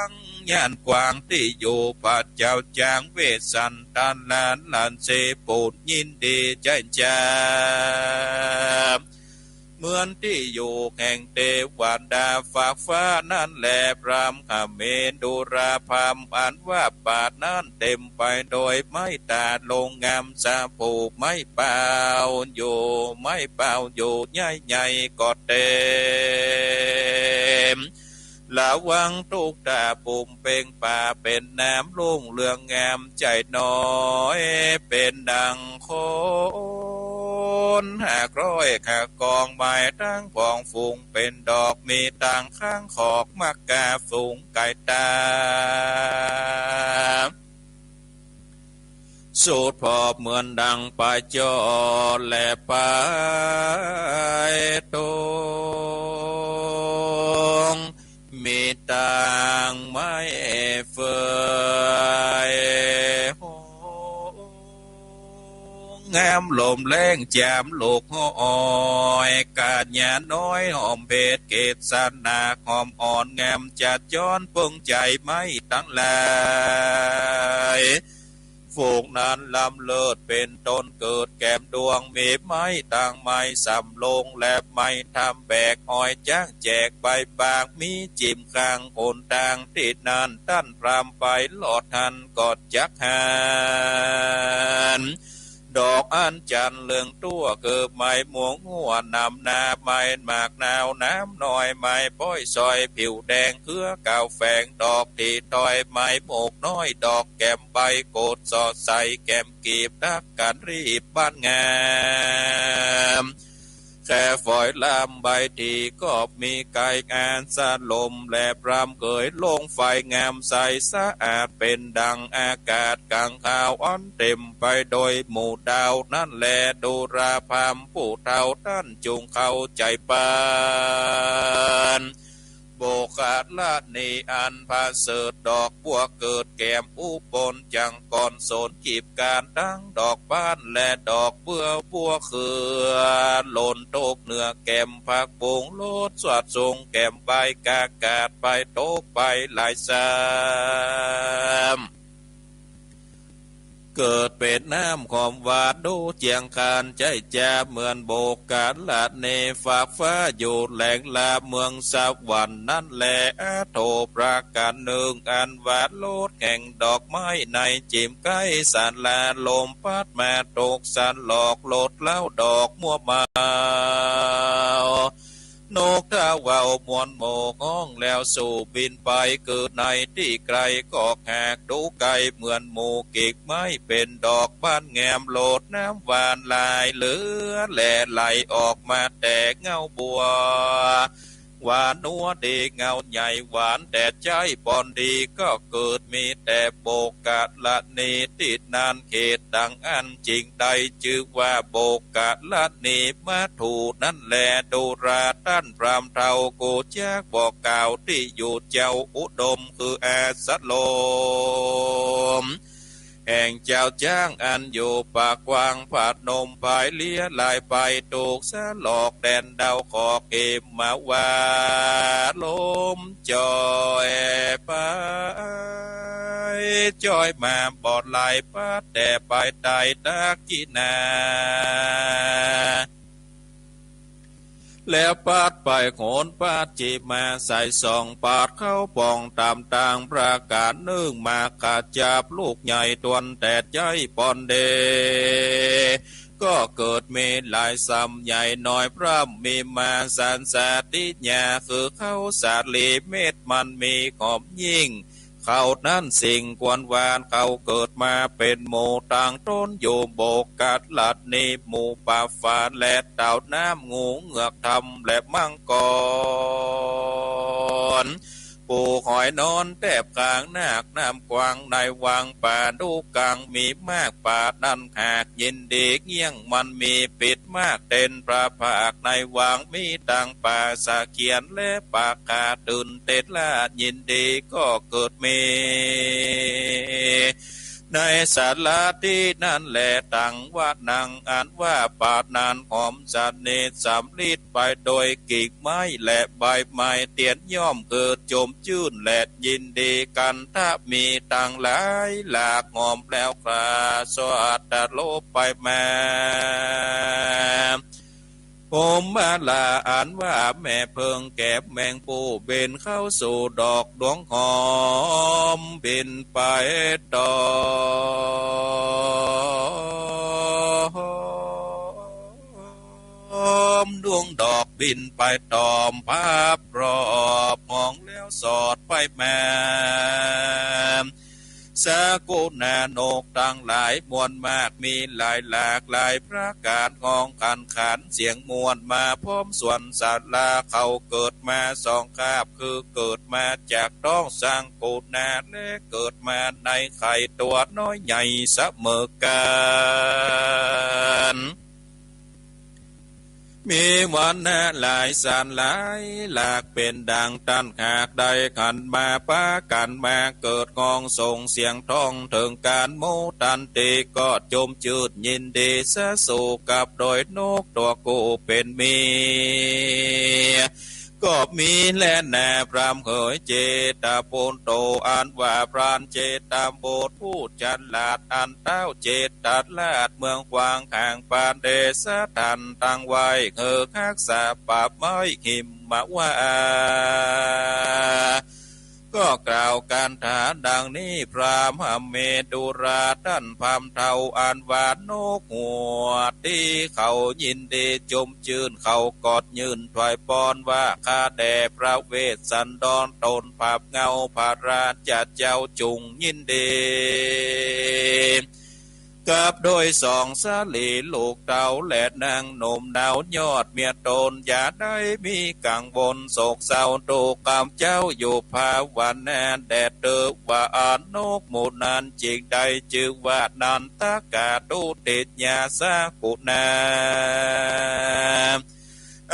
งย่านกวางที่อยู่ปัดเจ้าจางเวสันตันลานลานเสปูดยินดีใจจ้าเหมือนที่อยู่แห่งเทวดาฝากฟ้านั่นแหละพรามขเมนดูราพามอันว่าปาดนั้นเต็มไปโดยไม้ตาลงงามสาผูกไม้เปล่าอยู่ไม้เปล่าอยู่ใหญ่ใหญ่กอดเต็มละวังทุกตาปุ่มเป่งป่าเป็นน้ำลุ่งเรืองงามใจน้อยเป็นดังโคนหากร้อยขากองไม้ทั้งกองฝูงเป็นดอกมีต่างข้างขอกมักกาฝูงไก่ตาสูดพอเหมือนดังปลายจอและปลายตงมีต่างไม้เฟยงามลมแรงแจมลูกห้อยกาดหยาน้อยหอมเพชรเกศสันนาหอมอ่อนงามจัดย้อนปึงใจไม่ตั้งลายฝูงนั้นลำเลิศเป็นต้นเกิดแก้มดวงมีไม้ต่างไม้สำลงและไม้ทำแบกอ้อยจ้างแจกใบบางมีจิมข้างคนต่างที่นานตั้นพรามไปหลอดหันกอดจักหันดอกอันจันเลืองตัวเกิดไม้หมวงหัวนำนาไม้หมากนาวน้ำน้อยไม้ป้อยซอยผิวแดงเครือเก่าแฝงดอกที่ตอยไม้โมกน้อยดอกแก้มใบโกดสอดใสแก้มกีบนักการรีบบ้านงามแค่ฝอยลำใบทีก็มีไก่งานสะลมและพรำเกยลงไฟงามใสสะอาดเป็นดังอากาศกลางข่าวอ่อนเต็มไปโดยหมู่ดาวนั่นแลดูราพามผู้เท่าท่านจุงเข้าใจปานโบกาดลาดนีอันพาเสดดอกบัวเกิดแก้มอุบลจังก่อนโสนกีบการตั้งดอกบ้านและดอกเบื่อบัวเขือหล่นโตกเนื้อแก้มผักปุงโลดสวัดทรงแก้มใบกากาดไปโตกไปหลายสาม เกิดเป็นน้ำความหวานดูเจียงคานใจแจเหมือนโบกกาลาดเนฝากฟ้าอยู่แหลงลาเมืองสวรรค์นั่นแหละโทประการหนึ่งอันหวานโลดแห่งดอกไม้ในจิมใกล้สานลาลมพัดมาตกสันหลอกโลดเล่าดอกมัวมานกถ้าว่าวมวนโมกห้องแล้วสู่บินไปเกิดในที่ไกลก็แหกดูไกลเหมือนหมูกิกไม้เป็นดอกบ้านแงมโลดน้ำหวานลายเหลือแหล่ไหลออกมาแต่เงาบัวหวานนัวดีเงาใหญ่หวานแต่ใจปอนดีก็เกิดมีแต่โบกาละนีติดนานเขตดังอันจริงใดชื่อว่าโบกาละนีมาถูนั่นแลดูราตั้นพรามเทาโกแจกบอกกล่าวที่อยู่เจ้าอุดมคืออาสโลมแห่งเจ้าจ้างอันอยู่ปากกวางผาดนมภายเลี้ยลายไปถูกสะหลอกแดนดาวขอกเอมมาว่าลมจอยไปจอยมาบอดลายปัดแต่ไปไตตะกินาแล้วปาดไปโขนปาดจีมาใส่ซองปาดเข้าปองตามต่างประกาศนึ่งมากาจับลูกใหญ่ตวนแต่ใจปอนเดก็เกิดเมลายซ้ำใหญ่น้อยพร่ำมีมาสันสาติญาคือเข้าสาลีเม็ดมันมีขอบยิ่งเขานั้นสิ่งกวนวานเขาเกิดมาเป็นหมู่ต่างต้นอยู่โบกัดลัดนีหมู่ป่าฝาและเต่าน้ำงูเหงือกทำและมังกรปูหอยนอนแทบกลางนาคน้ำกวางในวังป่าดูกังมีมากป่าดันหากยินดีเงี้ยงมันมีปิดมากเด่นพระภาคในวังมีต่างป่าสะเขียนและปากกาดื่นเต็ดลาดยินดีก็เกิดมีในศาลาที่นั่นแหละตั้งว่านังอ่านว่าปาดนานหอมจันเนตสำลิดไปโดยกิ่งไม้และใบไม้เตียนย่อมเกิดโจมชื่นและยินดีกันถ้ามีต่างหลายหลากงอมแล้วคราสวัสดโลบไปมาผมมาลาอ่านว่าแม่เพิงแก็บแมงปูเบนเข้าสู่ดอกดวงหอมบินไปดอกดวงดอกบินไปตอมภาพรอบมองแล้วสอดไปแม่สากุณาโนกตั้งหลายมวลมากมีหลายหลากหลายประการงองกันขันเสียงมวลมาพร้อมส่วนสัตว์ลาเขาเกิดมาสองคาบคือเกิดมาจากท้องสร้างกุณาและเกิดมาในไข่ตัวน้อยใหญ่เสมอกันมีวันนาหลายสานหลายหลากเป็นดังตันหากใดขันมาป้ากันมาเกิดกองส่งเสียงท้องถึงการโมตันติก็จมจืดยินดีสะสู่กับโดยนกตัวกูเป็นเมียก็มีแลแน่พรามเหยเจตาโปนโตอันว่าพรานเจตามโบสพูดจันลาดอันเต้าเจตัดลาดเมืองกวางห่างปานเดสะทันตั้งไว้คักษาปาบไม้หิมมาว่าก็กล่าวการถาดังนี้พรามหเมดุราท่านพามเทาอันวานนกหัวที่เขายินดีจมจืนเขากอดยืนถวายปอนว่าข้าแด่พระเวสสันดรตนภาพเงาพระราชเจ้าจุงยินดีกับโดยสองสาลีลูกเต่าและนางหนุ่มดาวยอดเมียตนอย่าได้มีกังวลโศกเศร้าตูกามเจ้าอยู่ภาวันแนแดดเดือว่าอานกหมูนันจิกใดจือว่านันตากาดูติดยาสากุนา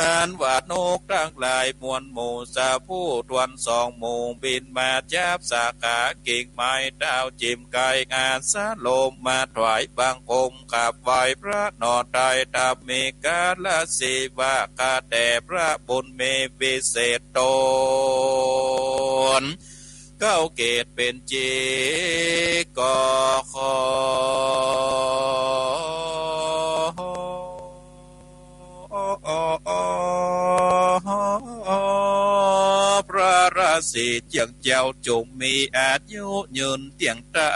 อันว่าโนกตั้งหลายมวลหมู่สาผู้ทวนสองหมู่บินมาจับสาขากิ่งไม้ดาวจิมไก่อาสาโลมมาถวายบังคมขับไหวพระนอไตรตามีกาลสีว่าคาแต่พระบุญเมวิเศษตน เก้าเกตเป็นจีกอคอพระราศีเจียงเจ้าจงมีอายุยืนเตียงตา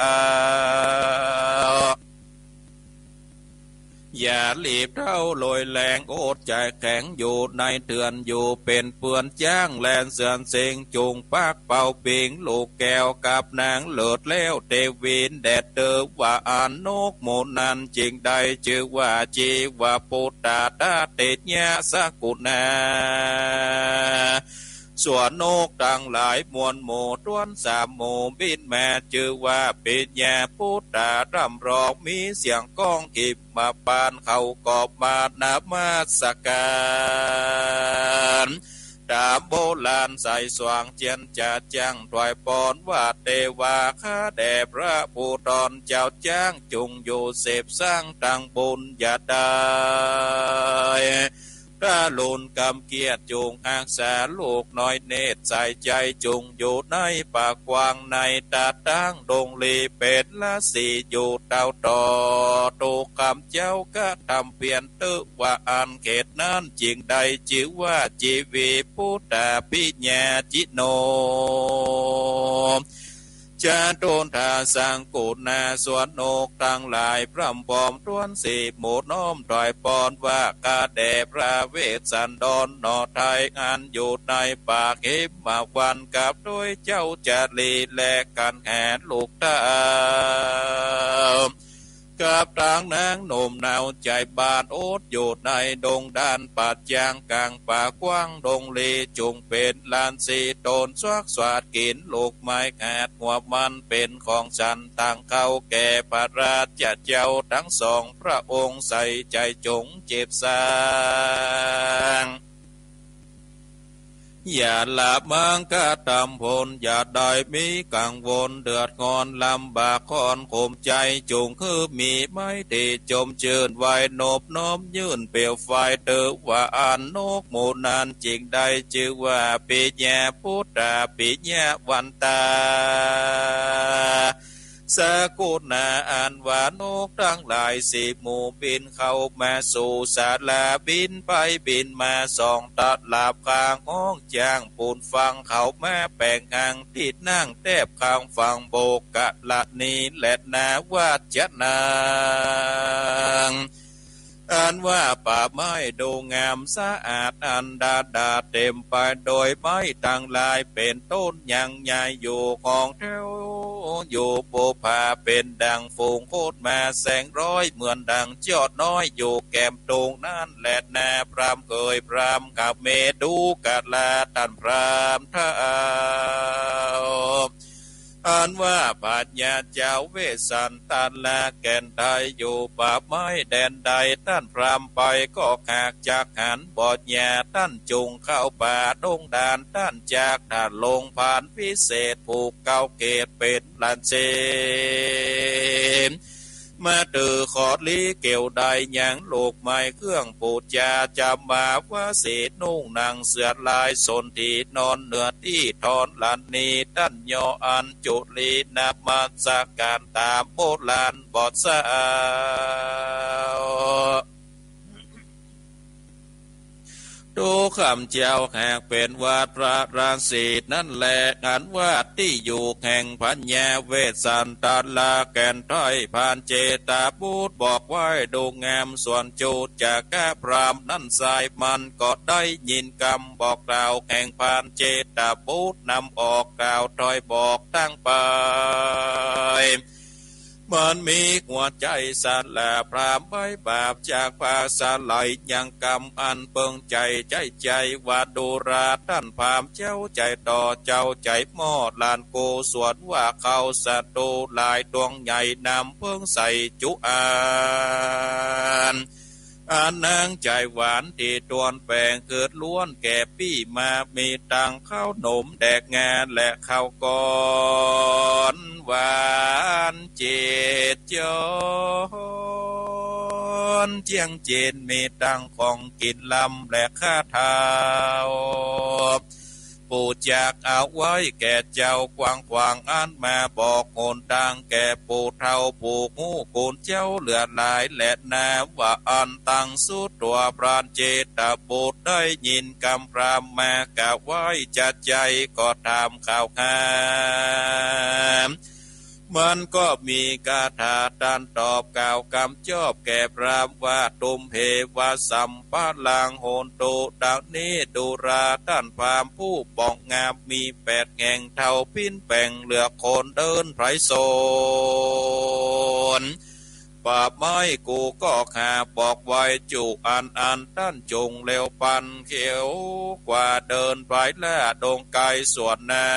อย่ารีบเท่าลอยแรงโอดใจแข็งอยู่ในเตือนอยู่เป็นเปือนจ้างแลนเสือนเสงจุงปากเป่าปิงลูกแก้วกับนางเลิดแล้วเตวินแดดเตอว่าอานนกโมนันจริงใดชื่อว่าจีว่าปุตตาตาเตญะสกุณาส่วนนกต่างหลายมวลหมู่ต้วนสามหมู่บินแม่ชื่อว่าปิญญาพุทธารำร้องมีเสียงก้องกิบมาปานเขากอบมานามาสการดาบโบราณใส่สว่างเจียนจัดจังถวายปอนว่าเทวาข้าแด่พระผู้ตอนเจ้าจ้างจงอยู่เสพสร้างตังบุญอย่าได้ถ้าลุนกำเกียรติจงอาษาลูกน้อยเนตรใส่ใจจงอยู่ในปากกว้างในตาตั้งดงลีเป็ดละสีอยู่เต้าต่อตูคำเจ้าก็ทำเปลี่ยนตึกว่าอันเขตนั้นจริงใดชื่อว่าจีวีพุทธาปิญญาจิโนจะโดนทาสังกุนาสวนโนกตั้งหลายพร่ำพอมต้วนสีหมูน้อมถอยปอนว่ากาแด่พระเวสสันดรนอไทยงานอยู่ในปากเห็บมาวันกับด้วยเจ้าจารีและกันแห่ลูกตากับทางนางหนุ่มนาวใจบานโอดอยู่ในดงด้านปัดยางกลางป่ากว้างดงลีจุงเป็นลานสีโตนสวักสวัดกินลูกไม้ขาดหัวมันเป็นของฉันต่างเข้าแก่พระราชเจ้าทั้งสองพระองค์ใส่ใจจงเจ็บสางอย่าละมังกะตำพลอย่าได้มีกังวลเดือดงอนลำบากคอนข่มใจจุงคือมีไม่ตีจมเชิญไว้นบน้อมยื่นเปลวไฟเตอว่าอันนกโมนันจริงได้ชื่อว่าปิญญาพุทธาปิญญาวันตาสกุณาอันว่านกทั้งหลายสิหมู่บินเข้ามาสู่ศาลาบินไปบินมาส่องตัดหลับข้างห้องจ้างปูนฟังเขาแม่แปลงอ่างติดนั่งแทบข้างฟังโบกะละนีและนาวัจนางอันว่าป่าไม้ดูงามสะอาดอันดาเต็มไปโดยไม้ต่างลายเป็นต้นยังใหญ่อยู่ของแถวอยู่โบผาเป็นดังฝูงโคตรมาแสงร้อยเหมือนดังจอดน้อยอยู่แก้มตรงนั่นแหละนาพรามเคยพรามกับเมดูกาลาตันพรามเท้าอันว่าปัญญาเจ้าเวสันตันละแก่นไทยอยู่ป่าไม้แดนใดท่านพรามไปก็ขากจากหันบอดยาท่านจุงเข้าป่าดงดานท่านจากท่านลงผ่านพิเศษผูกเก้าเกตเป็นลันเซมาตือขอดลีเกี่ยวใดยังโลกไม้เครื่องปูจาจำมาว่าเศษนุ่งนางเสือลายสนที่นอนเนื้อที่ทอนลันนีท่านยออันจุลีนับมาจากการตามโบราณบอดสาวดูคำเจ้าแห่งเป็นวาดพระราศีนั่นแหละอันวาดที่อยู่แห่งพัญญาเวสสันตันลาแก่นถ้อยผ่านเจตาพูดบอกไว้ดูงามส่วนจูจากแก้พรามนั่นสายมันก็ได้ยินคำบอกกล่าวแห่งผ่านเจตาพูดนำออกกล่าวถ้อยบอกตั้งไปมันมีหัวใจสั่นแหละพรามใบบาปจากภาษาไหลยังกำอันเปิงใจว่าดูราท่านพามเจ้าใจต่อเจ้าใจมอดลานโกสวดว่าเขาสัตตูลายดวงใหญ่นำเพิ่งใส่จุอานอันนางใจหวานที่ตวนแปลงเกิดล้วนแก่ปี้มามีตังข้าวหนมแดกงานและข้าวก้อนหวานเจ็ดจอนเจียงเจนมีตังของกินลำและข้าเท้า ปูจากเอาไว้แก่เจ้ากวางขวางอ่านมาบอกโหนทางแก่ปูเท่าปูหูโกนเจ้าเหลือหลายและนาว่าอันตังสุดตัวปราณเจตบุตรได้ยินกำพรามมากะไว้จัดใจก็ทำข่าวหามมันก็มีคาถาตันตอบกล่าวกำจอบแก่พรามว่าตุมเพวาสัมปะลังโหนโตดังนี้ดูราท่านพรามผู้ปองงามมี8 แห่งเท่าปิ้นแป่งเหลือคนเดินไพรโซนป่าไม้กูก็ขาบอกไว้จุอันท่านจงเร็วปันเขียวกว่าเดินไปและดงไกส่วนนา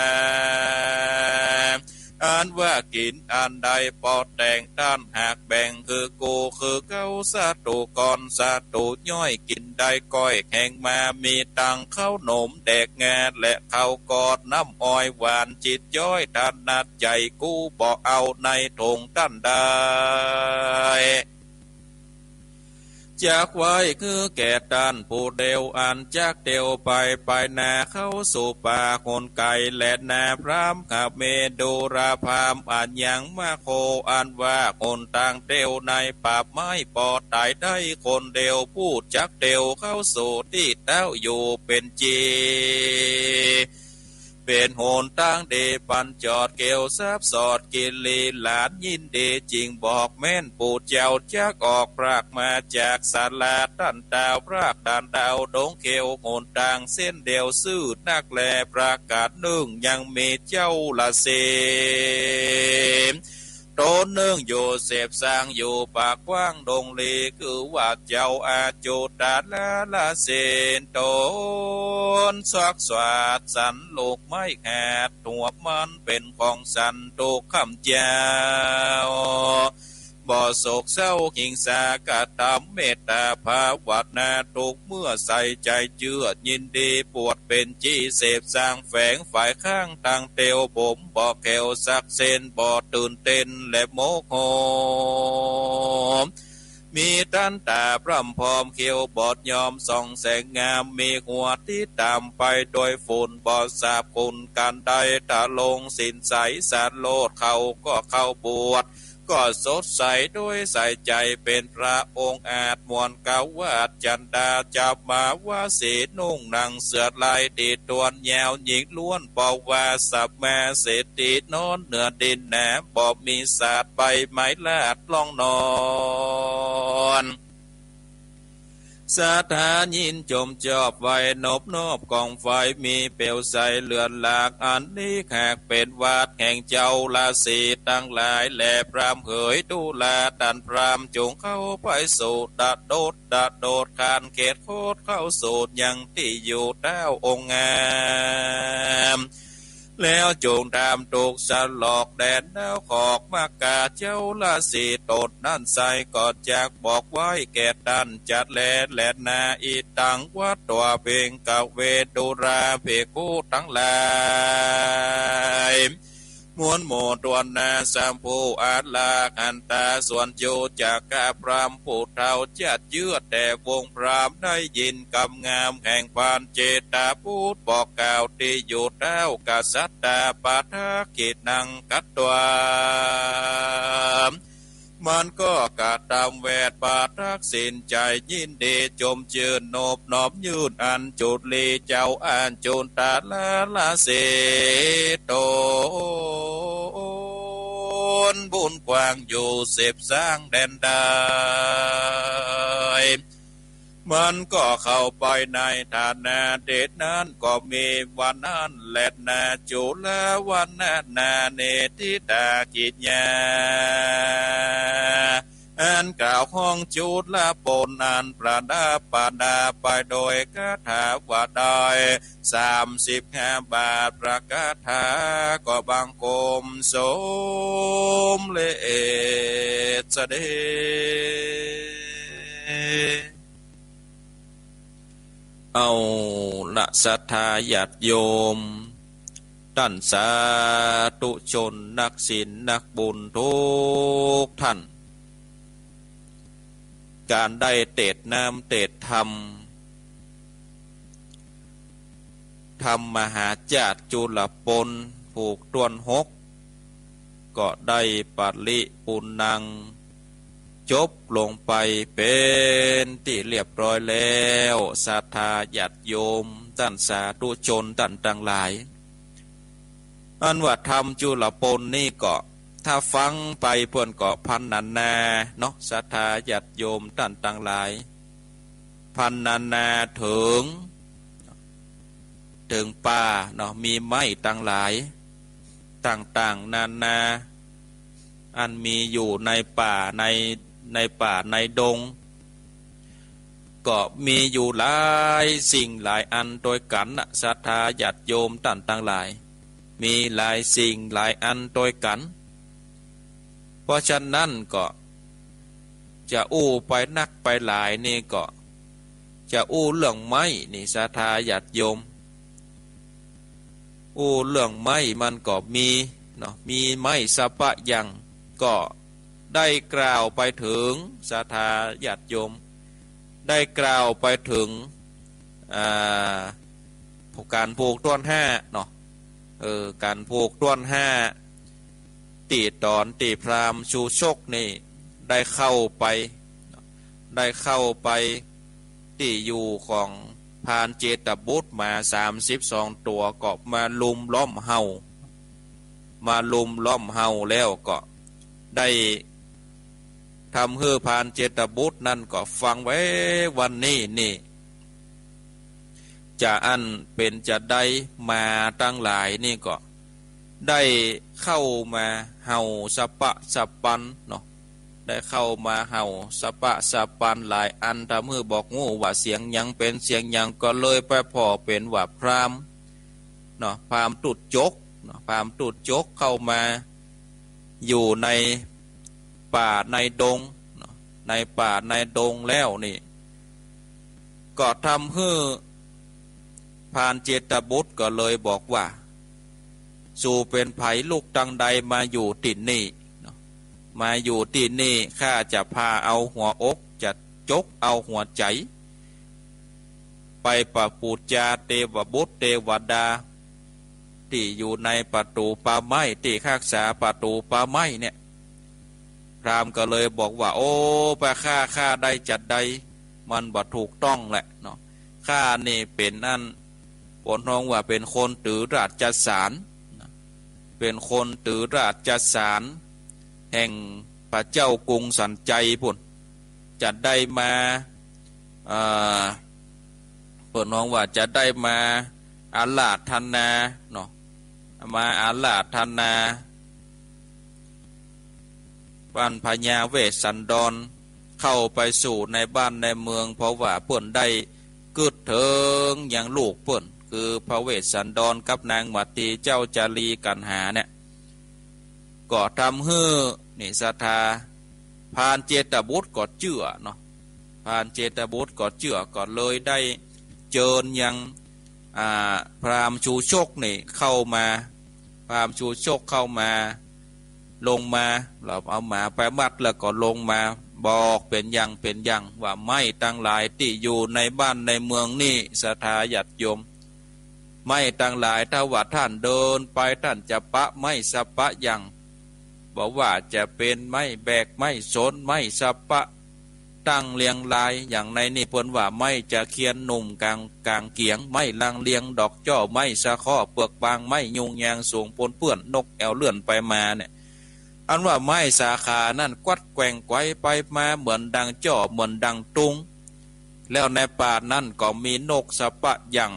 อันว่ากินอันใดปอแต่งด้านหากแบ่งคือกูคือเขาสาตูก่อนสาตูย่อยกินได้ก้อยแข่งมามีตังเข้าหนมแดกงาและเขากอดน้ำอ้อยหวานจิตย้อยด้านนัดใจกูบอกเอาในถงด้านได้จากไว้คือแก่ด้านผู้เดียวอันจากเดียวไปนาเข้าสู่ป่าคนไก่และนาพรามขับเมดูราพามอันยังมาโคอันว่าคนต่างเดียวในป่าไม้ปอดตายได้คนเดียวพูดจักเดียวเข้าสู่ที่เต้าอยู่เป็นจีเป็นโหนตั้งเดปันจอดเกวซับสอดกินลีหลานยินดีจริงบอกแม่นปูเจ้าจักออกพรากมาจากศาลาตันดาวพรากดันดาวดงเกวโหนต่างเส้นเดียวซื่อนักแลประกาศนึ่งยังมีเจ้าละเสมโตนเนื่องอยู่เสพสร้างอยู่ปากกว้างดงลีคือว่าเจ้าอาจุตาละเสนโตนสักสวัสสันลูกไม้ขาดหัวมันเป็นของสันตุคำเจ้าบ่โศกเศร้าหิงสากะทำเมตตาภาวัดนาตุกเมื่อใส่ใจเชื่อยินดีปวดเป็นจี้เสพสร้างแฝงฝ่ายข้างทางเตียวผมบ่แขวสักเซนบ่ตื่นเต้นและโมโหมีด้านตาพร่ำพร้อมเขียวบอดยอมส่องแสงงามมีหัวที่ตามไปโดยฝุ่นบอดสาบคุณการใดตาลงสินใสสารโลดเขาก็เข้าบวชก็สดใสด้วยใส่ใจเป็นพระองค์อาจมวลเกาวาดจันดาจับมาว่าสีนุ่งนางเสือลายดีตวนแยวหญิงล้วนบอกว่าสับแม่เศรษฐีนอนเหนือดินแหนบอกมีศาสตร์ไปไม้ลาดล่องนอนสาธายินจมจอบไว้นบนอบกองไฟมีเปลวใสเลือนหลากอันนี้แขกเป็นวาดแห่งเจ้าลาสีตั้งหลายแหล่พรามเหยดูแลดันพรามจงเข้าไปสู่ดัดโดดคานเขตโคตรเข้าสู่ยังที่อยู่เต้าองค์งามแล้วจงตามตุกสลอกแดนแนวขอกมากาเจ้าละสีตดนั่นใส่กอดจากบอกไว้แก่ดันจัดแลนาอีตังวัดตัวเพ่งกะเวดุราเพกูทั้งหลายมวลโมตวนนาสัมภูอาลาคันตาส่วนโยจากกาพรามผู้เท่าจัดเยือดแต่วงพรามได้ยินกำงามแห่งพานเจตาพูดบอกกล่าวที่อยู่เต้ากษัตริย์ตาปาทากิจนังกัตวามันก็กะตามแวดปาทักสินใจยินดีจมเจือนโนบนอบยืนอันจุดลีเจ้าอันจุนตาละเสโตบุญกว้างอยู่เสพสร้างแดนได้มันก็เข้าไปในฐานะเดชนั้นก็มีวันนั้นแลดนาจุลวันนาเนติตากิจญาอันกล่าวห้องจุดละปนอันประดาปาดาไปโดยคาถาว่าได้35 บาทประกาถาก็บังคมสมเลเสด็จเอาละศรัทธาญาติโยมท่านสาธุชนนักศีลนักบุญทุกท่านการได้เตดน้ำเตดธรรม ธรรมมหาจาตุจุลปนผูกต้วนหกก็ได้ปัลลิปุณนังจบลงไปเป็นที่เรียบร้อยแล้วศรัทธาญาติโยมท่านสาธุชนท่านทั้งหลายอันว่าธรรมจุลปนนี่ก็ถ้าฟังไปเพื่อนก็พันนานาเนาะศรัทธาญาติโยมท่านทั้งหลายพันนานาถึงป่าเนาะมีไม้ต่างหลายต่างๆนานาอันมีอยู่ในป่าในป่าในดงก็มีอยู่หลายสิ่งหลายอันโดยกันนะศรัทธาญาติโยมท่านทั้งหลายมีหลายสิ่งหลายอันโดยกันเพราะฉะนั้นก็จะอู้ไปนักไปหลายนี่ก็จะอู้เรื่องไม้นี่ศรัทธาญาติโยมอู้เรื่องไม้มันก็มีเนาะมีไม้สะปะยังก็ได้กล่าวไปถึงศรัทธาญาติโยมได้กล่าวไปถึงการผูกต้นห้าเนาะการผูกต้นห้าตีตอนตีพรามชูชกนี่ได้เข้าไปที่อยู่ของพานเจตบุตรมา32ตัวก็มาลุมล้อมเฮาแล้วก็ได้ทำให้พานเจตบุตรนั่นก็ฟังไว้วันนี้นี่จะอันเป็นจะได้มาตั้งหลายนี่ก็ได้เข้ามาเห่าสะปะสะปันเนาะได้เข้ามาเห่าสะปะสะปันหลายอันทำให้บอกงูว่าเสียงยังเป็นเสียงยังก็เลยไปพอเป็นว่าพราหมณ์เนาะพราหมณ์ตุดจกเนาะพราหมณ์ตุดจกเข้ามาอยู่ในป่าในดงเนาะในป่าในดงแล้วนี่ก็ทำให้พานเจตบุตรก็เลยบอกว่าสู่เป็นไผลูกตังใดมาอยู่ที่นี่มาอยู่ที่นี่ข้าจะพาเอาหัวอกจะจกเอาหัวใจไปประปูจาเทวบุตรเทวดาที่อยู่ในประตูป่าไม้ที่ข้าษาประตูป่าไม้เนี่ยพราหมณ์ก็เลยบอกว่าโอ้ไปข้าได้จัดใดมันบ่ถูกต้องแหละเนาะข้านี่เป็นนั่นผลท้องว่าเป็นคนถือราชสารเป็นคนถือราชสารแห่งพระเจ้ากรุงสันใจพุ่นจะได้มาผลท้องว่าจะได้มาอาลาธนาเนาะมาอาลาธนาบ้านพญาเวสสันดรเข้าไปสู่ในบ้านในเมืองเพราะว่าเพิ่นได้กึดเถิงอย่างลูกเพิ่นคือพระเวสสันดรกับนางมัตตีเจ้าจารีกันหาเนี่ยก็ทำให้นี่ศรัทธาพานเจตบุตรก็เชื่อเนาะพานเจตบุตรก็เชื่อก็เลยได้เจิญยังพราหมณ์ชูชกนี่เข้ามาพราหมณ์ชูชกเข้ามาลงมาเราเอาหมาไปมัดแล้วก็ลงมาบอกเป็นอย่างว่าไม้ตั้งหลายที่อยู่ในบ้านในเมืองนี่ศรัทธาญาติโยมไม้ตั้งหลายถ้าว่าท่านเดินไปท่านจะปะไม้สะปะอย่างบอกว่าจะเป็นไม้แบกไม้สนไม้สะปะตั้งเรียงรายอย่างในนี่เพิ่นว่าไม้จะเคียนหนุ่มกลางเกียงไม้ลังเลียงดอกจ้อไม้สะข้อเปลือกบางไม้ยุงยางสูงปนเปื้อนนกแอวเลื่อนไปมาเนี่ยอันว่าไม้สาขานั่นกวัดแกว่งไกวไปมาเหมือนดังจ้อเหมือนดังตุงแล้วในป่านั่นก็มีนกสะปะอย่าง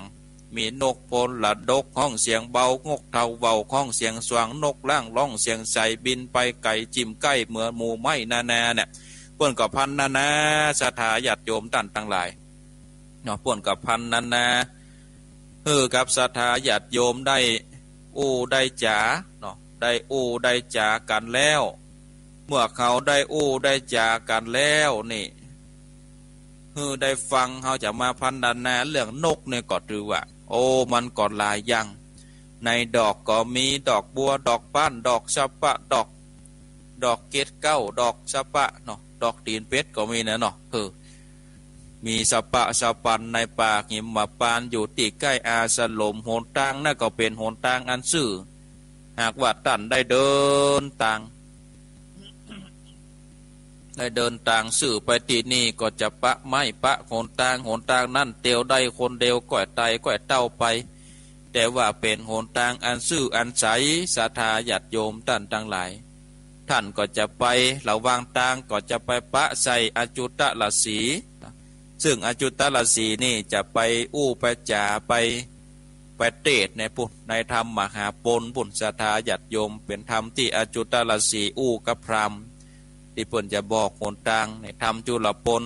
มีนกพลละดกห้องเสียงเบางกเทาเบาห้องเสียงสว่างนกล่างร้องเสียงใสบินไปไก่จิ้มใกล้เหมือนหมูไม้นาเนี่ยเปิ้นกับพันนาศรัทธาญาติโยมท่านทั้งหลายเนาะเปิ้นกับพันนากับศรัทธาญาติโยมได้ได้จ๋าเนาะได้ได้จ๋ากันแล้วเมื่อเขาได้ได้จ๋ากันแล้วนี่ได้ฟังเขาจะมาพันนาเรื่องนกเนี่ยก็ถือว่ามันก็หลายอย่างในดอกก็มีดอกบัวดอกป้านดอกสะปะดอกเกศเก้าดอกสะปะเนาะดอกตีนเป็ดก็มีนะเนาะ มีสปะสปันในปากหิมปานอยู่ติใกล้อาสลมโหนทางนั่นก็เป็นโหนทางอันซื่อหากว่าท่านได้เดินต่างสื่อไปที่นี่ก็จะปะไม่ปะโหนทางนั่นเตียวได้คนเดียวก่อยไตก่อยเต้าไปแต่ว่าเป็นโหนทางอันซื่ออันใสศรัทธาญาติโยมท่านทั้งหลายท่านก็จะไประวางทางก็จะไปปะใส่อจุตลสีซึ่งอจุตลสีนี่จะไปอู้ไปจ่าไปเทศในปุในธรรมมหาปนปุศรัทธาญาติโยมเป็นธรรมที่อจุตลสีอู้กับพราหมณ์ที่เพิ่นจะบอกหนทางในธรรมจุลปน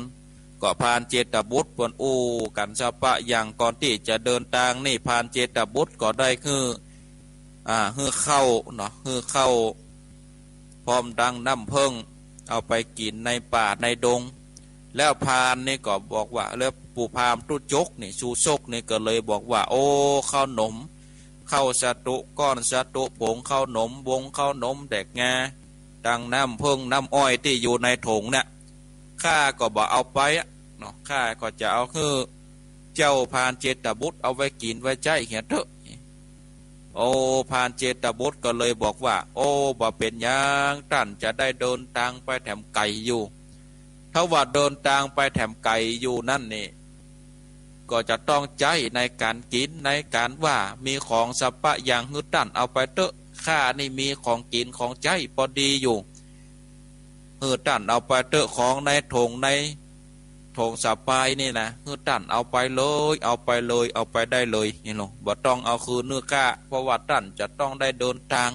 ก็ผ่านเจตบุตรเพิ่นอู้กันสปะอย่างก่อนที่จะเดินทางนี่ผ่านเจตบุตรก็ได้คือเข้าเนาะเข้าพร้อมดังน้ำเพิ่งเอาไปกินในป่าในดงแล้วพานนี่ก็บอกว่าแล้วปู่พามตุจกนี่ชูชกนี่ก็เลยบอกว่าโอ้ข้าวหนมข้าวสตุก้อนสตุผงข้าวหนมวงข้าวหนมแดกงาดังน้ำเพิ่งน้ำอ้อยที่อยู่ในถุงเนี่ยข้าก็บอกเอาไปเนาะข้าก็จะเอาคือเจ้าพานเจตบุตรเอาไว้กินไว้ใจเหี้ยเถอะโอ้พานเจตบุตรก็เลยบอกว่าโอ้บ่เป็นยังท่านจะได้เดินทางไปแถมไก่อยู่ถ้าว่าเดินทางไปแถมไก่อยู่นั่นนี่ก็จะต้องใจในการกินในการว่ามีของสัพพะอย่างฮึดท่านเอาไปเถอะข้านี่มีของกินของใจพอดีอยู่ฮึดท่านเอาไปเถอะของในถุงสับปายนี่นะฮึดท่านเอาไปเลยเอาไปได้เลยนี่หรอบ่ต้องเอาคืนเนื้อข้าเพราะว่าท่านจะต้องได้เดินทาง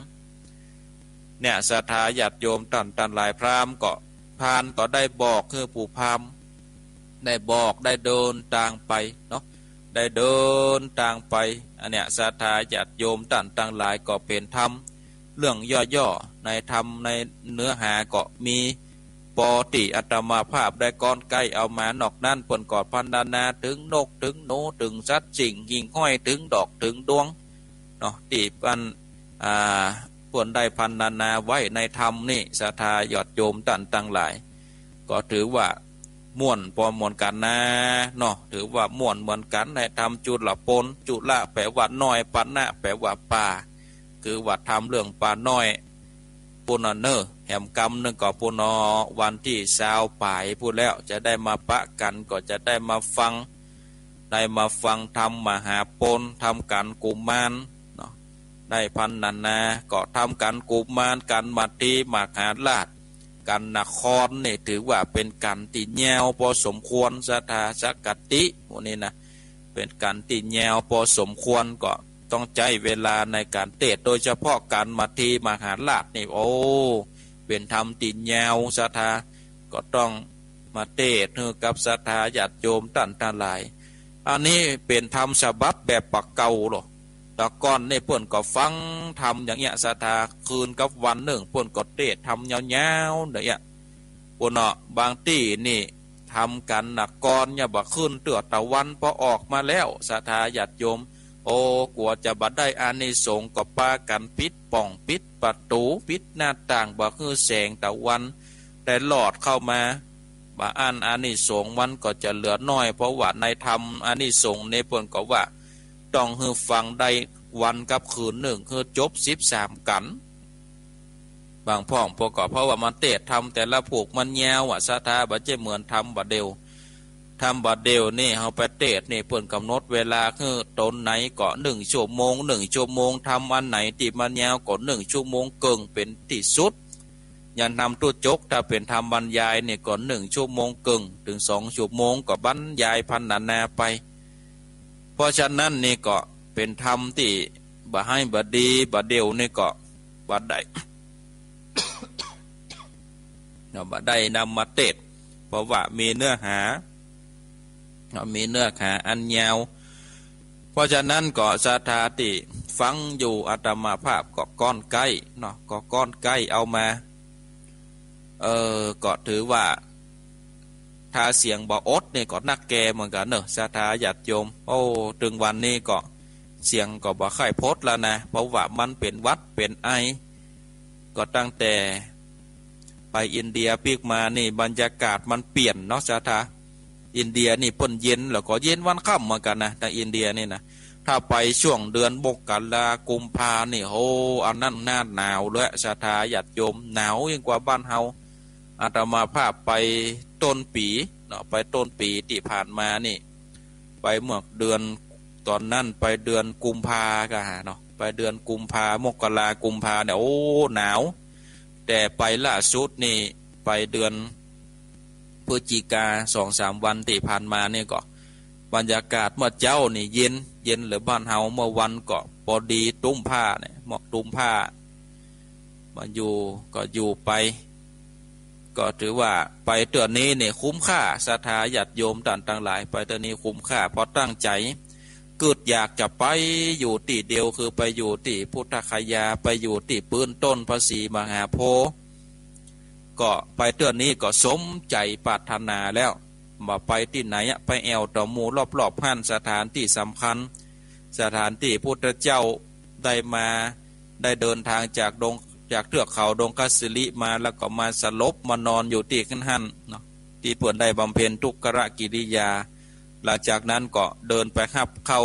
เนี่ยศรัทธาญาติโยมท่านหลายพราหมณ์ก็พานก็ได้บอกคือปู่พามได้บอกได้เดินทางไปเนาะได้เดินทางไปอันเนี้ยศรัทธาญาติโยมท่านหลายก็เป็นธรรมเรื่องย่อๆในธรรมในเนื้อหาก็มีปอติอัตมาภาพได้ก้อนใกล้เอามานอกนั่นเปิ่นกอดพันดานาถึงนกถึงโนถึงสัตว์สิ่งหิ่งห้อยถึงดอกถึงดวงเนาะตีปันเปิ่นได้พันดานาไว้ในธรรมนี่ศรัทธาญาติโยมตั้งหลายก็ถือว่าม่วนพอม่วนกันนะเนาะถือว่าม่วนเหมือนกันในธรรมจุลปนจุละแปลว่าน้อยปันนะแปลว่าป่าคือว่าทำเรื่องป่าน้อยปุณเนอแหมกรรมนึงก็ปุณวันที่20ป่ายพูดแล้วจะได้มาปะกันก็จะได้มาฟังธรรมมหาปนทำกันกุมารเนาะได้พันนาก็ทำกันกุมารกันมัตติมหาราชกันนครนี่ถือว่าเป็นกันตีแนวพอสมควรศรัทธาสักกติพวกนี้นะเป็นกันตีแนวพอสมควรก็ต้องใจเวลาในการเทศโดยเฉพาะการมัตติมหาราชนี่โอ้เป็นธรรมตีแนวศรัทธาก็ต้องมาเทศให้กับศรัทธาญาติโยมท่านหลายอันนี้เป็นธรรมฉบับแบบปักเก่าหรอแต่ก่อนนี่เพื่อนก็ฟังทำอย่างเงี้ยศรัทธาคืนกับวันหนึ่งเพื่อนก็เทศทำยาวๆเนี่ยพวกเนาะบางที่นี่ทำกันหนักก่อนเนี่ยบ่ขึ้นเตือตะวันพอออกมาแล้วศรัทธาญาติโยมโอ้กลัวจะบัดได้อานิสงส์ก็ปากันปิดป่องปิดประตูปิดหน้าต่างบ่คือแสงตะวันแต่หลอดเข้ามาบ่อ่านอานิสงส์มันก็จะเหลือน้อยเพราะว่าในธรรมอานิสงส์ในเพิ่นก็ว่าต้องฮือฟังได้วันกับคืนหนึ่งคือจบ13กันบางพ่องพวกก็เพราะว่ามันเตะทำแต่ละผูกมันแยวศรัทธาบ่จะเหมือนทำบัดเดียวนี่เฮาไปเทศนี่เพิ่นกำหนดเวลาคือตนไหนก็1 ชั่วโมงทำอันไหนที่มันยาวก็1 ชั่วโมงเกิงเป็นที่สุดอย่างนำตุจกถ้าเป็นธรรมบรรยายนี่ก็1 ชั่วโมงเกิงถึง2 ชั่วโมงก็บรรยายพันนาไปเพราะฉะนั้นนี่ก็เป็นธรรมที่บ่ให้บ่ดีบ่เดียวนี่ก็บ่ได้ บ่ได้นำมาเทศเพราะว่ามีเนื้อหาอันยาวเพราะฉะนั้นก็ศรัทธาติฟังอยู่อาตมาภาพก็ก้อนใกล้เนาะก็ก้อนใกล้เอามาก็ถือว่าถ้าเสียงบ่อดนี่ก็นักแกเหมือนกันเนอะศรัทธาญาติโยมโอ้ถึงวันนี้ก็เสียงก็บ่ค่อยพดแล้วนะเพราะว่ามันเป็นวัดเป็นไอก็ตั้งแต่ไปอินเดียปีกมานี่บรรยากาศมันเปลี่ยนเนาะศรัทธา อินเดียนี่เปิ้นเย็นแล้วก็เย็นวันค่ำเหมือนกันนะทางอินเดียนี่นะถ้าไปช่วงเดือนมกรากุมภานี่โอ้อันนั้นหน้าหนาวเลยศรัทธาญาติโยมหนาวยิ่งกว่าบ้านเฮาอาตมาภาพไปต้นปีเนาะไปต้นปีที่ผ่านมานี่ไปเมื่อเดือนตอนนั้นไปเดือนกุมภาก็หาเนาะไปเดือนกุมภามกรากุมภาเนี่ยโอ้หนาวแต่ไปล่าสุดนี่ไปเดือนพฤศจิกา2-3 วันที่ผ่านมาเนี่ยก็บรรยากาศเมื่อเจ้านี่เย็นหรือบ้านเฮาเมื่อวันก็พอดีตุ้มผ้าเนี่ยหมอกตุ้มผ้ามาอยู่ก็อยู่ไปก็ถือว่าไปเตือนนี้เนี่ยคุ้มค่าศรัทธาญาติโยมต่างหลายไปเตือนนี้คุ้มค่าเพราะตั้งใจเกิดอยากจะไปอยู่ที่เดียวคือไปอยู่ที่พุทธคยาไปอยู่ที่ปืนต้นพระศรีมหาโพธิ์ก็ไปเตือนนี้ก็สมใจปรารถนาแล้วมาไปที่ไหนไปแอวต่อหมู่รอบๆห้านสถานที่สำคัญสถานที่พุทธเจ้าได้มาได้เดินทางจากเทือกเขาดงคัสสิลิมาแล้วก็มาสลบมานอนอยู่ที่ขึ้นหันเนาะที่เพื่อนได้บำเพ็ญทุกขกิริยาหลังจากนั้นก็เดินไปเข้า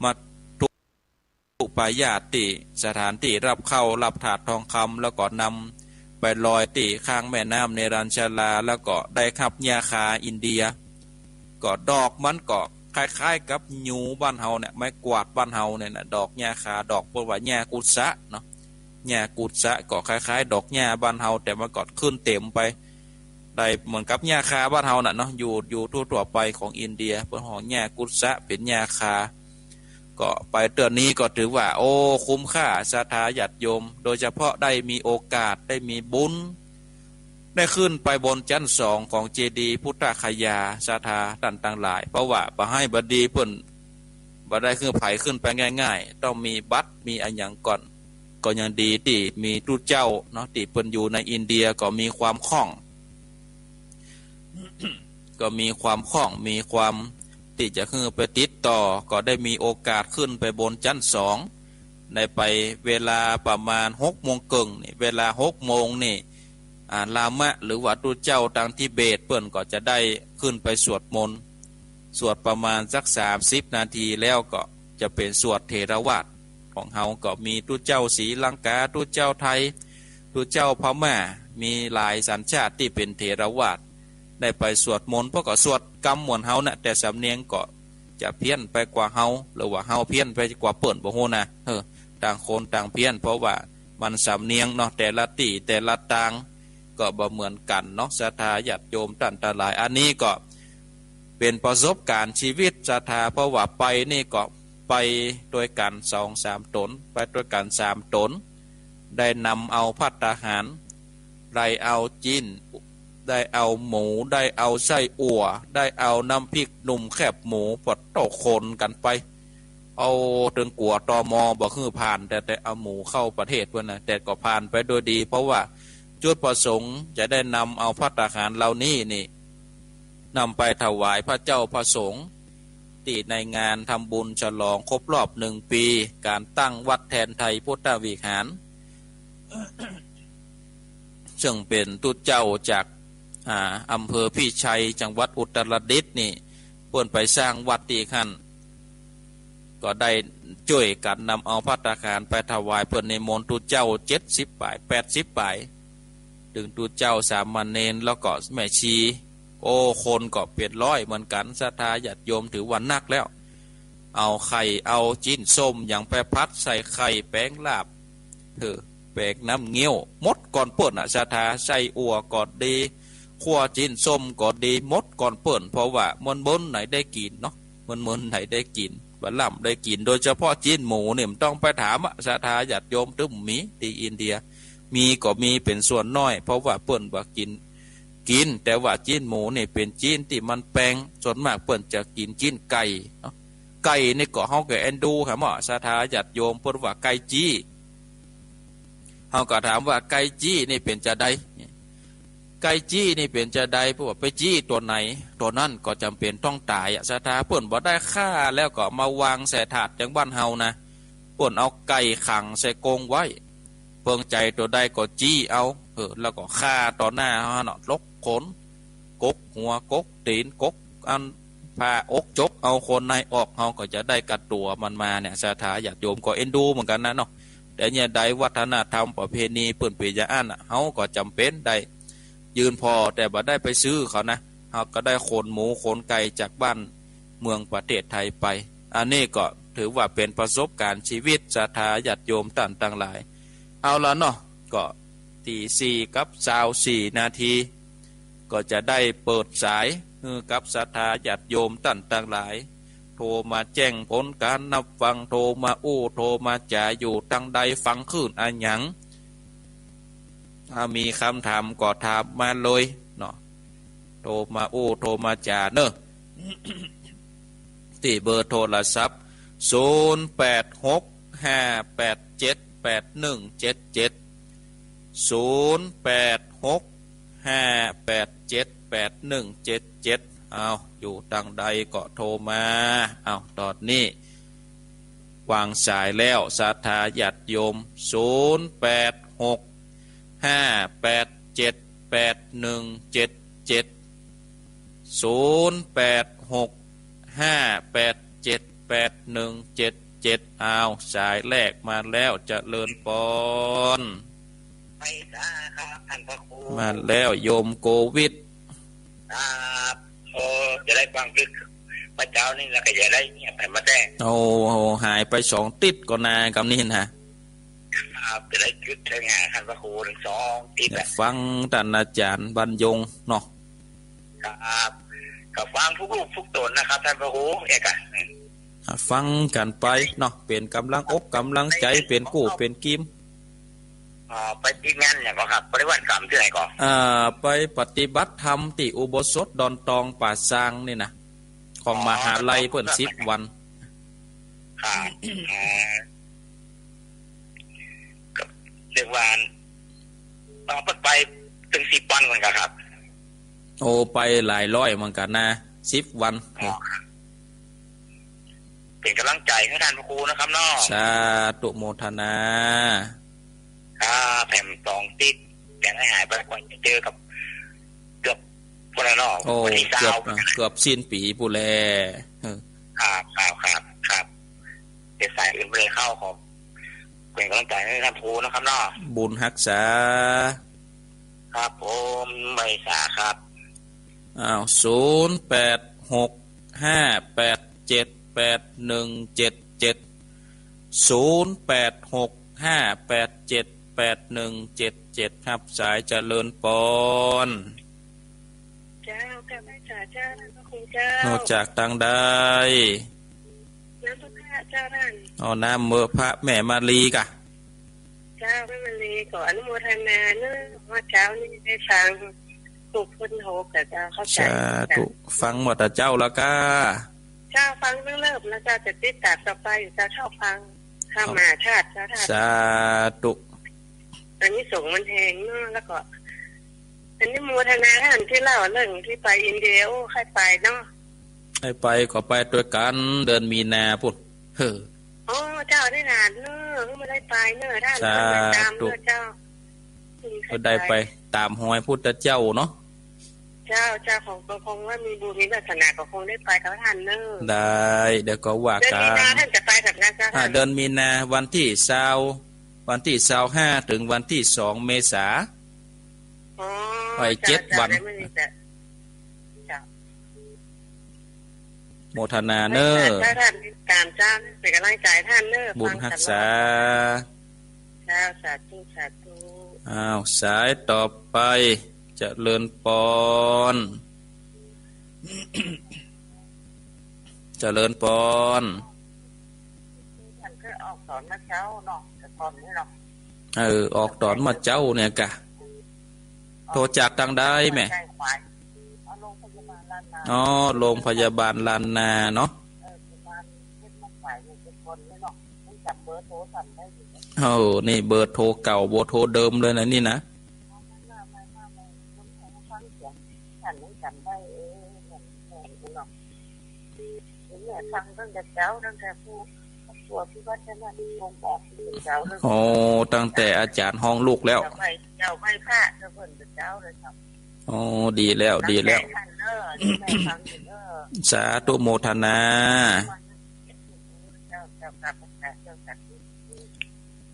มาทุกปายาติสถานที่รับเข้ารับถาดทองคำแล้วก็นำไปลอยที่ข้างแม่น้ำเนรัญชลาแล้วก็ได้ขับยาคาอินเดียก็ดอกมันก็คล้ายๆกับหยูบ้านเฮาเนี่ยไม้กวาดบ้านเฮาเนี่ยนะดอกยาคาดอกพวกว่าหญ้ากุศะเนาะหญ้ากุศะก็คล้ายๆดอกหญ้าบ้านเฮาแต่มันก็ขึ้นเต็มไปได้เหมือนกับหญ้าคาบ้านเฮาน่ะเนาะอยู่ทั่วไปของอินเดียเป็นของหญ้ากุศะเป็นหญ้าคาก็ไปเตือนนี้ก็ถือว่าโอ้คุ้มค่าศรัทธาญาติโยมโดยเฉพาะได้มีโอกาสได้มีบุญได้ขึ้นไปบนชั้น2ของเจดีย์พุทธคยาศรัทธาต่างๆหลายเพราะว่าบ่ให้บดีเพิ่นบ่ได้ขึ้นไผขึ้นไปง่ายๆต้องมีบัตรมีอันหยังก่อนก็ยังดีที่มีทูตเจ้าเนาะที่เพิ่นอยู่ในอินเดียก็มีความคล่อง ก็มีความคล่องมีความที่จะขึ้นไปติดต่อก็ได้มีโอกาสขึ้นไปบนชั้น2ได้ไปเวลาประมาณ6:30นี่เวลา6:00นี่ลามะหรือว่าทูตเจ้าทางทิเบตเปิ้นก็จะได้ขึ้นไปสวดมนต์สวดประมาณสัก30 นาทีแล้วก็จะเป็นสวดเถรวาทของเฮาก็มีทูตเจ้าศรีลังกาทูตเจ้าไทยทูตเจ้าพม่ามีหลายสัญชาติที่เป็นเถรวาทได้ไปสวดมนต์เพราะก็สวดกรรมเหมือนเฮานะแต่สำเนียงก็จะเพี้ยนไปกว่าเฮาหรือว่าเฮาเพี้ยนไปกว่าเปิ้นบ่ฮู้นะต่างคนต่างเพี้ยนเพราะว่ามันสำเนียงเนาะแต่ละที่แต่ละต่างก็บ่เหมือนกันเนาะศรัทธาญาติโยมท่านทั้งหลายอันนี้ก็เป็นประสบการณ์ชีวิตศรัทธาเพราะว่าไปนี่ก็ไปด้วยกัน 2-3 ตนไปด้วยกัน3 ตนได้นำเอาภัตตาหารได้เอาจีนได้เอาหมูได้เอาไส้อั่วได้เอาน้ำพริกหนุ่มแคบหมูปดโตคนกันไปเอาถึงกัวตมบ่คือผ่านแต่เอาหมูเข้าประเทศเพิ่นนะแต่ก็ผ่านไปโดยดีเพราะว่าจุดประสงค์จะได้นำเอาภัตตาหารเหล่านี้นี่นำไปถวายพระเจ้าพระสงฆ์ที่ในงานทำบุญฉลองครบรอบ1 ปีการตั้งวัดแทนไทยพุทธวิหาร ซึ่งเป็นทูตเจ้าจากอำเภอพี่ชัยจังหวัดอุตรดิตถ์นี่เพิ่นไปสร้างวัดที่ขั้นก็ได้ช่วยกันนำเอาภัตตาหารไปถวายเพิ่นในมณฑลทูตเจ้า70 ป่าย80 ป่ายถึงทูตเจ้าสามเณรแล้วก็แม่ชีโอ้คนก็เปลี่ยนร้อยเหมือนกันศรัทธาญาติโยมถือวันนักแล้วเอาไข่เอาจิ้นส้มอย่างไปพัดใส่ไข่แป้งลาบแป้งน้ำเงี้ยวมดก่อนเปิ่นศรัทธาใส่อั่วก่อนดีขั่วจิ้นส้มก่อนดีมดก่อนเปิ่นเพราะว่ามันบนไหนได้กินเนาะมันไหนได้กินบัลลัมได้กินโดยเฉพาะจิ้นหมูเนี่ยมันต้องไปถามศรัทธาญาติโยมตึ้มมีที่อินเดียมีก็มีเป็นส่วนน้อยเพราะว่าเปิ่นว่ากินแต่ว่าจิ้นหมูนี่เป็นจิ้นที่มันแปลงส่วนมากเปิ่นจะกินจิ้นไก่ไก่นี่ก็เฮาก็เอ็นดูครับหมอศรัทธาญาติโยมเพิ่นว่าไก่จี้เฮาก็ถามว่าไก่จี้นี่เป็นจะใดไก่จี้นี่เป็นจะใดเพราะว่าไปจี้ตัวไหนตัวนั้นก็จำเป็นต้องตายศรัทธาเพิ่นบ่ได้ฆ่าแล้วก็มาวางใส่ถาดจังบ้านเฮานะเพิ่นเอาไก่ขังใส่กรงไว้เพิ่งใจตัวใดก็จี้เอาแล้วก็ฆ่าต่อหน้าเฮาเนาะลกขนกกหัวกกตีนกก อันผ่าอกจกเอาคนในออกเขาก็จะได้กัดตัวมันมาเนี่ยศรัทธาญาติโยมก็เอ็นดูเหมือนกันนะเนาะแต่เนี่ยใดวัฒนธรรมประเพณีเปิ่นเปียอันเขาก็จำเป็นได้ยืนพอแต่บ่ได้ไปซื้อเขานะเขาก็ได้ขนหมูขนไก่จากบ้านเมืองประเทศไทยไปอันนี้ก็ถือว่าเป็นประสบการณ์ชีวิตศรัทธาญาติโยมต่างๆหลายเอาละเนาะก็ตี4:24 นาทีก็จะได้เปิดสายกับศรัทธาญาติโยมต่างๆหลายโทรมาแจ้งผลการนับฟังโทรมาอู้โทรมาจ่าอยู่ตั้งใดฟังขึ้นอันหยังถ้ามีคำถามก็ถามมาเลยเนาะโทรมาอู้โทรมาจ่าเนอะ ที่เบอร์โทรศัพท์0865878177 เอาอยู่ตั้งใดก็โทรมาเอาตอนนี้วางสายแล้วศรัทธาญาติโยม0865878177เอาสายแรกมาแล้วเจริญปอนไปจ้าครับท่านพระครูมาแล้วโยมโควิดครับโอ้จะได้ฟังลึกพระเจ้านี่แล้วก็จะได้เงียบไปมาแจ้งโอ้หายไป2 ติดก็นากำนี้นะครับจะได้ลึกเท่าไงท่านพระครูทั้ง2 ติดฟังท่านอาจารย์บรรยงเนาะครับกับฟังทุกรูปทุกตนนะครับท่านพระครูเอกฟังกันไปเนาะเป็นกำลังอกกำลังใจเป็นกู้เป็นกิมไปที่งานอย่างก็ครับปฏิบัติกรรมที่ไหนก่อนไปปฏิบัติธรรมที่อุโบสถดอนตองป่าซางนี่นะของมหาลัยเพิ่น10 วันครับกับเรียกว่าต้องไปถึง10 วันก่อนครับโอ้ไปหลายร้อยเหมือนกันนะ10 วันเป็นกำลังใจให้ท่านพระครูนะครับเนาะสาธุโมทนาแผ่น2 ติดแต่ให้หายไปก่อนจะเจอกับเกือบพวกนั้นเนาะโอ้เกือบสิ้นปีปูแลครับเดี๋ยวสายอื่นไปเลยเข้าขอเป็นกำลังใจให้ท่านพระครูนะครับเนาะบุญรักษาครับผมใบสาครับอ้าว0865878177ครับสายเจริญปอนเจ้ากับแม่จ๋าเจ้าท่านพระครูเจ้าโนจากตังใดน้ำพระพระเจ้าท่านน้ำเมื่อพระแม่มาลีกะเจ้าแม่มาลีขออนุโมทนาเนอะว่าเจ้านี่ได้ฟังถูกพ้นโหกแต่เจ้าเข้าใจฟังหมดแต่เจ้าแล้วก็เจ้าฟังเริ่มแล้วเจ้าจะติดตามต่อไปเจ้าชอบฟังข้ามาชาติเจ้าท่านสาธุอันนี้ส่งมันแหงเนอะแล้วก็อันนี้โมทนาท่านที่เล่าเรื่องที่ไปอินเดียโอ้ใครไปเนาะใครไปก็ไปด้วยกันเดินมีนาพุ่นโอ้เจ้าได้นานเนอะไม่ได้ไปเนอะท่านตามเนอะเจ้าก็ได้ไปตามหอยพุทธเจ้าเนาะเจ้าของก็คงว่ามีบุญมีวาสนาก็คงได้ไปกับท่านเนอะได้เดี๋ยวก็ว่ากันเดือนมีนาท่านจะไปกับงานเจ้าท่านเดือนมีนาวันที่25ถึงวันที่2 เมษายนไป7 วันโมทนาเนอร์ท่านตามเจ้าเป็นกำลังใจท่านเนอร์บุญรักษาเจ้าสาธุอ้าวสายต่อไปเจริญปอนเจริญปอนท่านก็ออกสอนมาเจ้าเนาะตอนนี้เนาะออกตอนมาเจ้าเนี่ยกะโทรจากทางใดแม่โรงพยาบาลลานนาเนาะนี่เบอร์โทรเก่าเบอร์โทรเดิมเลยนะนี่นะฟังตั้งแต่เจ้าตั้งแต่ผู้ตัวที่วัดนั่นคงบอกเจ้าตั้งแต่อาจารย์ห้องลูกแล้วเจ้าไม่พลาดเจ้าเพิ่นเจ้าเลยครับ อ๋อดีแล้วดีแล้วสาธุโมทนา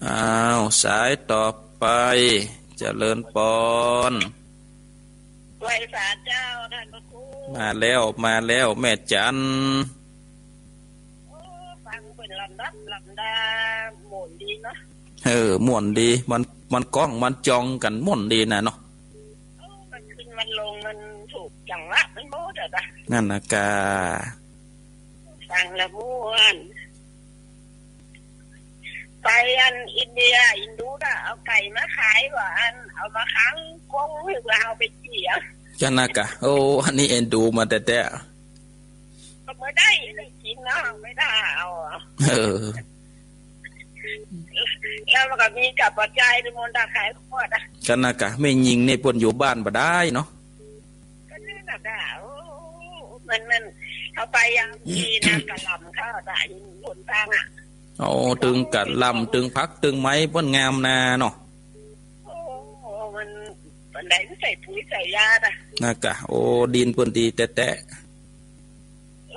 อ้าวสายต่อไปเจริญปอนไหว้ศาลเจ้าท่านพระครู มาแล้วแม่จันฟังเป็นลำดับลำดาหมุนดีเนาะม่วนดีมันก้องมันจองกันม่วนดีนะเนาะมันขึ้นมันลงมันถูกจังหวะมันโมดอ่ะนั่นนะกาฟังละม่วนไปอันอินเดียอินดูน่ะเอาไก่มาขายว่าอันเอามาค้างกงหรือว่าเอาไปเจี๋ยจันนะกะโอ้อันนี้เอ็นดูมาแต่ก็ไม่ได้กินเนาะไม่ได้เอาแล้วมันก็มีกับปัจจัยในมณฑลขายขวดอ่ะจันนะกะไม่ยิงในปนอยู่บ้านบ่ได้เนาะก็นี่น่ะด่ามันเขาไปยังมีนะกะหล่ำข้าวด่าอยู่บนทางอ่ะโอ้ตึงกัดลำตึงพักตึงไม้ป้นงามนาเนาะโอ้มันไหนใส่ปุ๋ยใส่ยาอ่ะนะกะโอ้ดินปนดีแต่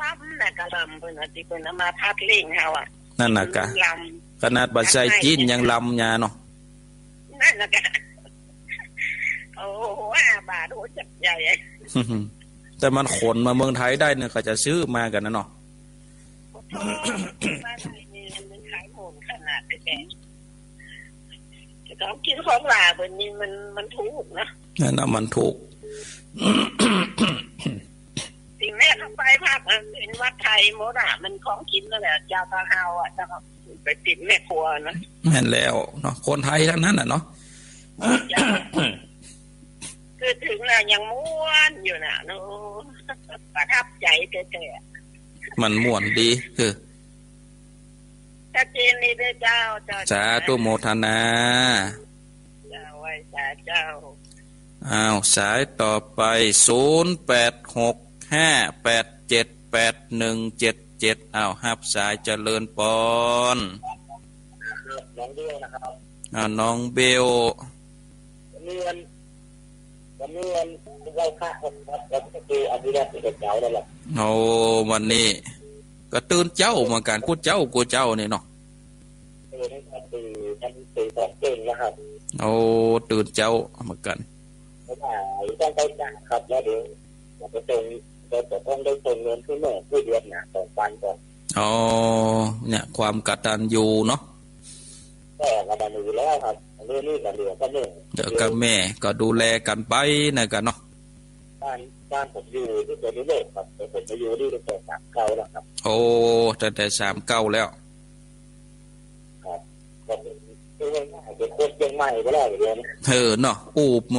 ลำน่ะกะลำเป็นอะไรเป็นมาพัดเล่งเฮาอ่ะนั่นน่ะกะขนาดบัดใส่จีนยังลำยาเนาะนั่นน่ะกะโอ้5 บาทโหจับใหญ่แต่มันขนมาเมืองไทยได้เนี่ยเขาจะซื้อมากันนะเนาะขนาดแต่เขากินของหลาแบบนี้มันถูกนะนั่นน่ะมันถูกสิ่งแรกเข้าไปภาคเป็นวัดไทยโมดะมันของกินนั่นแหละเจ้าตาเฮาอ่ะจะไปติดแม่ครัวนะแม่นแล้วเนาะคนไทยทั้งนั้นน่ะเนาะคือถึงแล้วยังม้วนอยู่น่ะเนาะประทับใจแต่มันม่วนดีคือชัดเจนเลยเจ้าสาธุโมทนาเจ้าไว้สาเจ้าอ้าวสายต่อไป0865878177อ้าวฮับสายเจริญปอนน้องเบลนะครับน้องเบลวันนี้เราค่าเราก็คืออภิรักษ์เป็นเจ้าแล้วล่ะโอ้วันนี้ก็ตื่นเจ้าเหมือนกันกูเจ้นี่เนาะตื่นสองเก่งนะครับโอ้ตื่นเจ้าเหมือนกันต้องไปจ้างครับแล้วเดี๋ยวจะต้องได้ส่งเงินขึ้นเมื่อเดือนนะ2 วันก่อนอ๋อเนี่ยความกตัญญูเนาะก็กตัญญูแล้วครับเรื่องนี้กับเรื่องก็เกับแม่ก็ดูแลกันไปนะกันเนาะบ้านผมอยู่ที่ตัวนี้เลยครับแต่ผมมาอยู่ที่ตั้งแต่39แล้วครับโอ้ตั้งแต่39แล้วครับก็เป็นคนเชียงใหม่ก็แล้วเดี๋ยวนี้เนาะอู้เ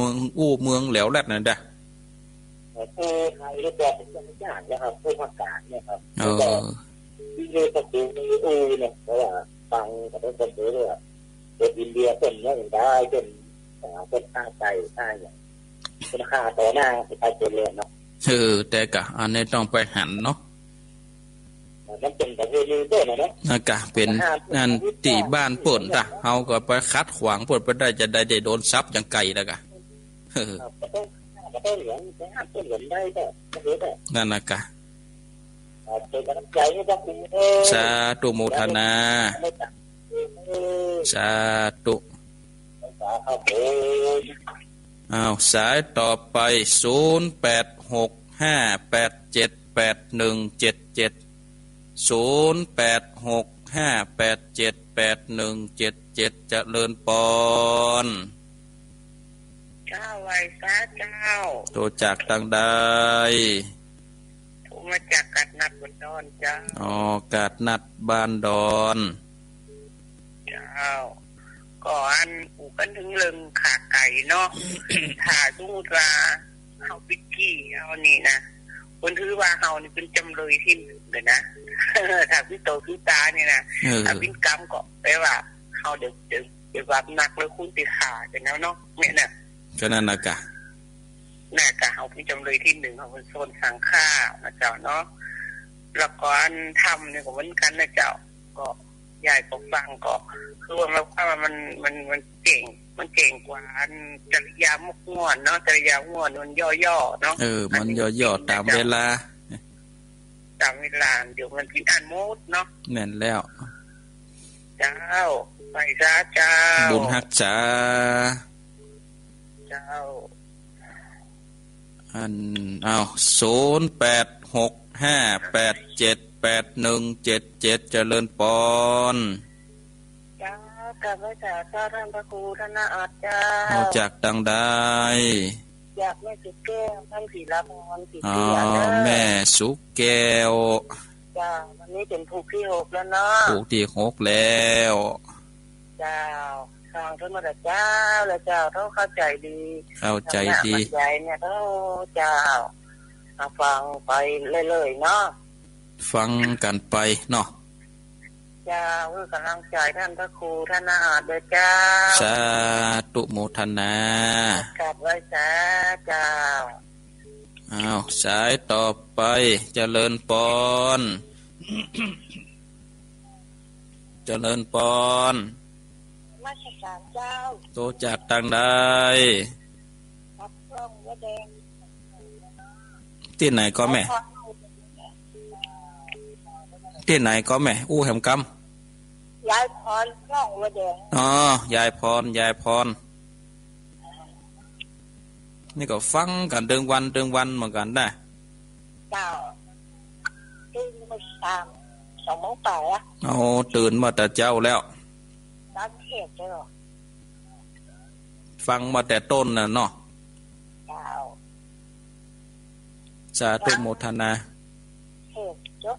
มืองแหลวแลดนั่นเด้อไทยแล้วก็เป็นอย่างอย่างนะครับภาคกลางเนี่ยครับที่เรียกว่าเนี่ยเพราะว่าฟังกับเป็นคนเยอะเป็นอินเดียเป็นเนี่ยได้เป็นข้างใจข้างอย่างเป็นข้าต่อหน้าไปเป็นเลยเนาะแต่กะอันนี้ต้องไปหันเนาะมันเป็นประเพณีเต้นนะนะกะเป็นงานตีบ้านป่นจ้ะเฮาก็ไปคัดขวางป่นไปได้จะได้โดนซับอย่างไก่แล้วกะเหลืองไปห้ามต้นเหลืองได้แต่นั่นนะกะเป็นกำลังใจให้พวกคุณสาธุโมทนาสาธุอ้าวสายต่อไป0865878177 เจริญปอนเจ้าไว้ซาเจ้าโทรจากทางใดโทรมาจากกาดนัดบ้านดอนเจ้าอ๋อกาดนัดบ้านดอนเจ้าก่อนกูกันถึงเรื่องขาไก่เนาะถ้าสมมุติว่าเฮาปิกี้เอานี่นะคนถือว่าเฮานี่เป็นจำเลยที่1เลยนะถ้าพี่โตพี่ตานี่นะถ้าเป็นกรรมก็แปลว่าเฮาเดี๋ยวว่านักเลยคุณติขาจังแล้วเนาะเนี่ยน่ะก็นั่นนะกะน่ากะเฮาเป็นจำเลยที่1เฮาเป็นโซนสังฆานะเจ้าเนาะแล้วก็อันทำเนี่ยก็เหมือนกันนะเจ้าก็ ยายก็ฟังก็คือว่ามันเก่งมันเก่งกว่าอันจริยามุกง่วนเนาะจริยาง่วนมันย่อๆเนาะมันย่อๆตามเวลาเดี๋ยวมันกินอันมดเนาะแม่นแล้วเจ้าไปซะเจ้าบุญฮักษาเจ้า0865878177เจริญปอนเจ้ากราบไหว้เจ้าท่านพระครูท่านนาอาจเจ้าเอาจากดังได้อยากแม่สุกแก้วท่านศรีละพรศรีเสียแม่สุกแก้วจ้าวันนี้เป็นผูกที่6แล้วเนาะผูกที่6แล้วเจ้าฟังท่านมาแต่เจ้าแล้วเจ้าเขาเข้าใจดีใจเนี่ยเจ้าฟังไปเลยๆเนาะฟังกันไปเนาะเจ้าเพื่อกำลังใจท่านพระครูท่านอาจเด้อเจ้าสาธุโมทนากราบไหว้เจ้าสายต่อไปเจริญปอนเจริญปอนมาชการเจ้าโตจากทางใดที่ไหนก็แม่ที่ไหนก็แม่อู้แหมกำยายพรร่องวัดแดงยายพรนี่ก็ฟังกันเดือนวันเหมือนกันได้เจ้าตื่นมา2 โมงไปตื่นมาแต่เจ้าแล้วตั้งเทศเจ้าฟังมาแต่ต้นน่ะเนาะเจ้าสาธุโมทนาเทศจบ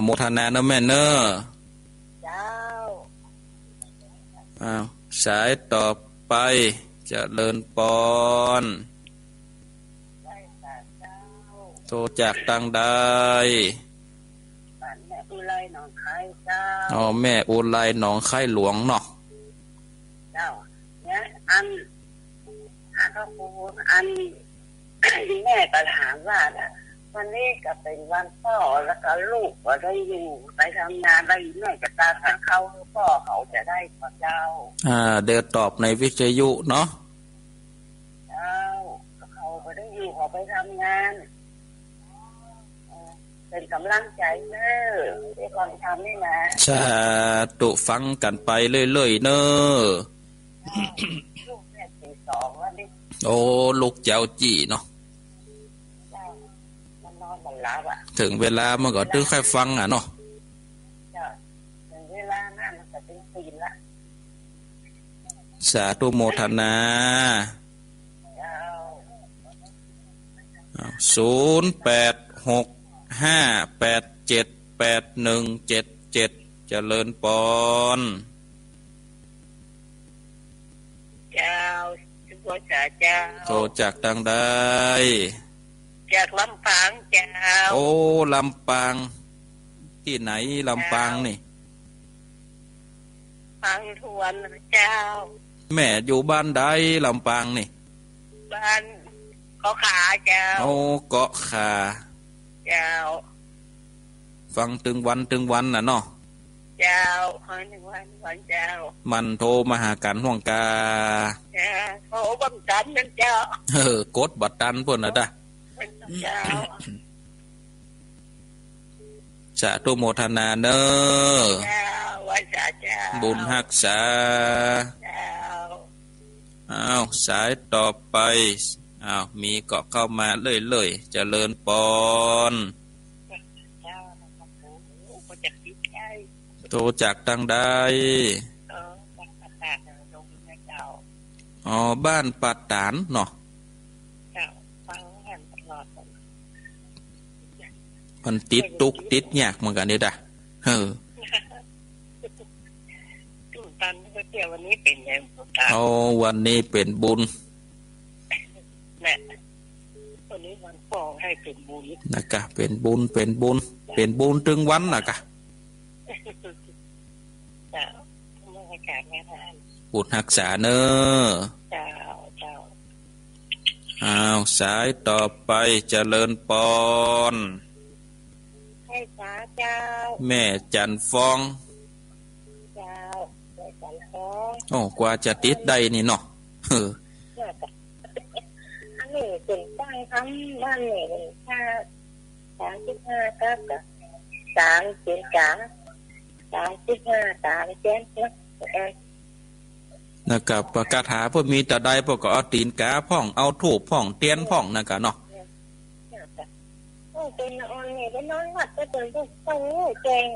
โมทนาเนอะแม่เนอะเจ้าสายต่อไปเจริญปอนโทรจากตังใดแม่อุไรหนองคายเจ้าแม่อุไรหนองคายหลวงเนาะเจ้าเนี่ยอันก็พูดอันแม่ก็ถามว่าวันนี้ก็เป็นวันพ่อแล้วก็ลูกก็ได้อยู่ไปทำงานได้แม่จะตามทางเขาพ่อเขาจะได้กับเจ้าเดินตอบในวิทยุเนาะเจ้าเขาก็ได้อยู่เขาไปทำงานเป็นกำลังใจเนอะที่ก่อนทำนี่นะสาธุฟังกันไปเรื่อยๆเนอะลูกแม่2แล้วนี่ลูกเจ้าจีเนาะถึงเวลามันก็ตึ้งแค่ฟังเนาะถึงเวลานั่นมันก็ตึ้งตีนละสาธุโมทนา0865878177เจริญปอนเจ้าทุกคนเจ้าโทรจากทางใดจากลำปางเจ้าลำปางที่ไหนลำปางนี่ปางทวนเจ้าแม่อยู่บ้านใดลำปางนี่บ้านเกาะขาเจ้าเกาะขาเจ้าฟังตึงวันน่ะเนาะเจ้า1 วันเจ้ามันโทรมาหากันห่วงกาโทรบังกันนั่นเจ้ากดบัตรตันเพิ่นน่ะจ้ะสาธุโมทนาเนอบุญฮักษาสายต่อไปมีเกาะเข้ามาเรื่อยๆเจริญปอนโทรจากทางใดบ้านปัดตานเนาะมันติดตุกติดยากเหมือนกันนี่จ้ะตันก็เที่ยววันนี้เป็นไงวันนี้เป็นบุญวันนี้วันพ่อให้เป็นบุญนะกะเป็นบุญถึงวันนะกะบุญรักษาเนอะสายต่อไปเจริญปอน อ้สาเจ้าแม่จันฟองเจ้าไอ้จันฟอง โอ้กว่าจะติดได้นี่เนาะอันนี้เป็นตั้งทำบ้านนี่ค่า35ครับกับ3เป็นกา35 3เจนนะนะครับประกาศหาพวกมีแต่ใดพวกก็เอาตีนกาพ่องเอาถูกพ่องเตียนพ่องนะครับเนาะเป็นออนนี่เป็นนอนวัดก็เป็นพวกโอ้แกง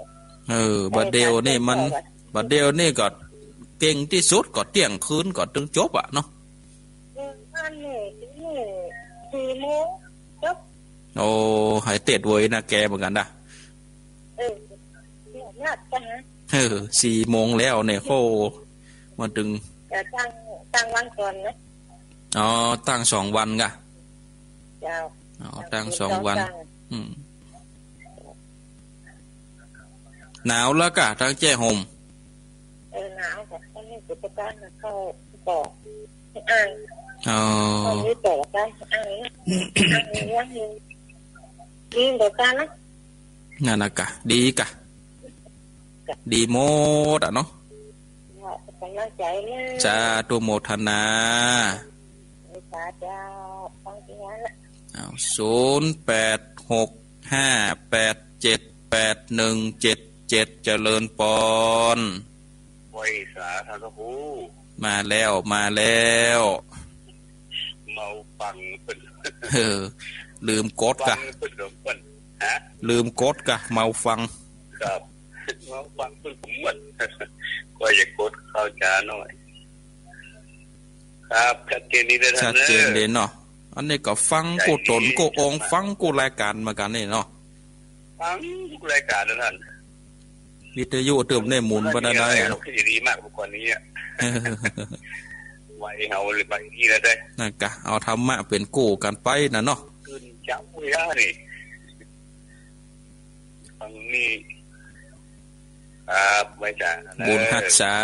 บัดเดียวนี่มันบัดเดียวนี่ก็เก่งที่สุดก็เที่ยงคืนก็ถึงจบอ่ะเนาะอันนี้4 โมงจบโอ้หายเต็ดเว้ยนะแกเหมือนกันนะนัดกันนะ4 โมงแล้วเนี่ยโหมาถึงตั้งวันก่อนนะอ๋อตั้ง2 วันกะเจ้าอ๋อตั้ง2 วันหนาวแล้วกะทั้งแจ้ห่มหนาวค่ะตอนนี้กิจการเข้าต่ออ่างตอนนี้ต่อกันอ่างยังดีเดี๋ยวกันนะนั่นนะกะดีกะดีโมดอ่ะเนาะจ้าตัวโมทนา0865878177เจริญปอนไว้สาธารณูมาแล้วเมาฟังเพิ่นลืมกดกะลืมกดกะเมาฟังครับเมาฟังเพิ่นผมหมดก็อยากกดเข้าจาหน่อยครับชัดเจนนี่เลยนะชัดเจนเลยเนาะอันนี้ก็ฟังกูตนกูองฟังกูรายการมากันนี่เนาะฟังทุกรายการนั่นวิทยุเติมได้หมุนบ่ได้เราคิดดีมากกว่านี้ไว้เฮาเลยไปนี่แล้วได้นั่นกะเอาธรรมะเป็นกู้กันไปนะเนาะขึ้นจับมือนี่ฟังนี่ครับไว้จ้าบุญรักษา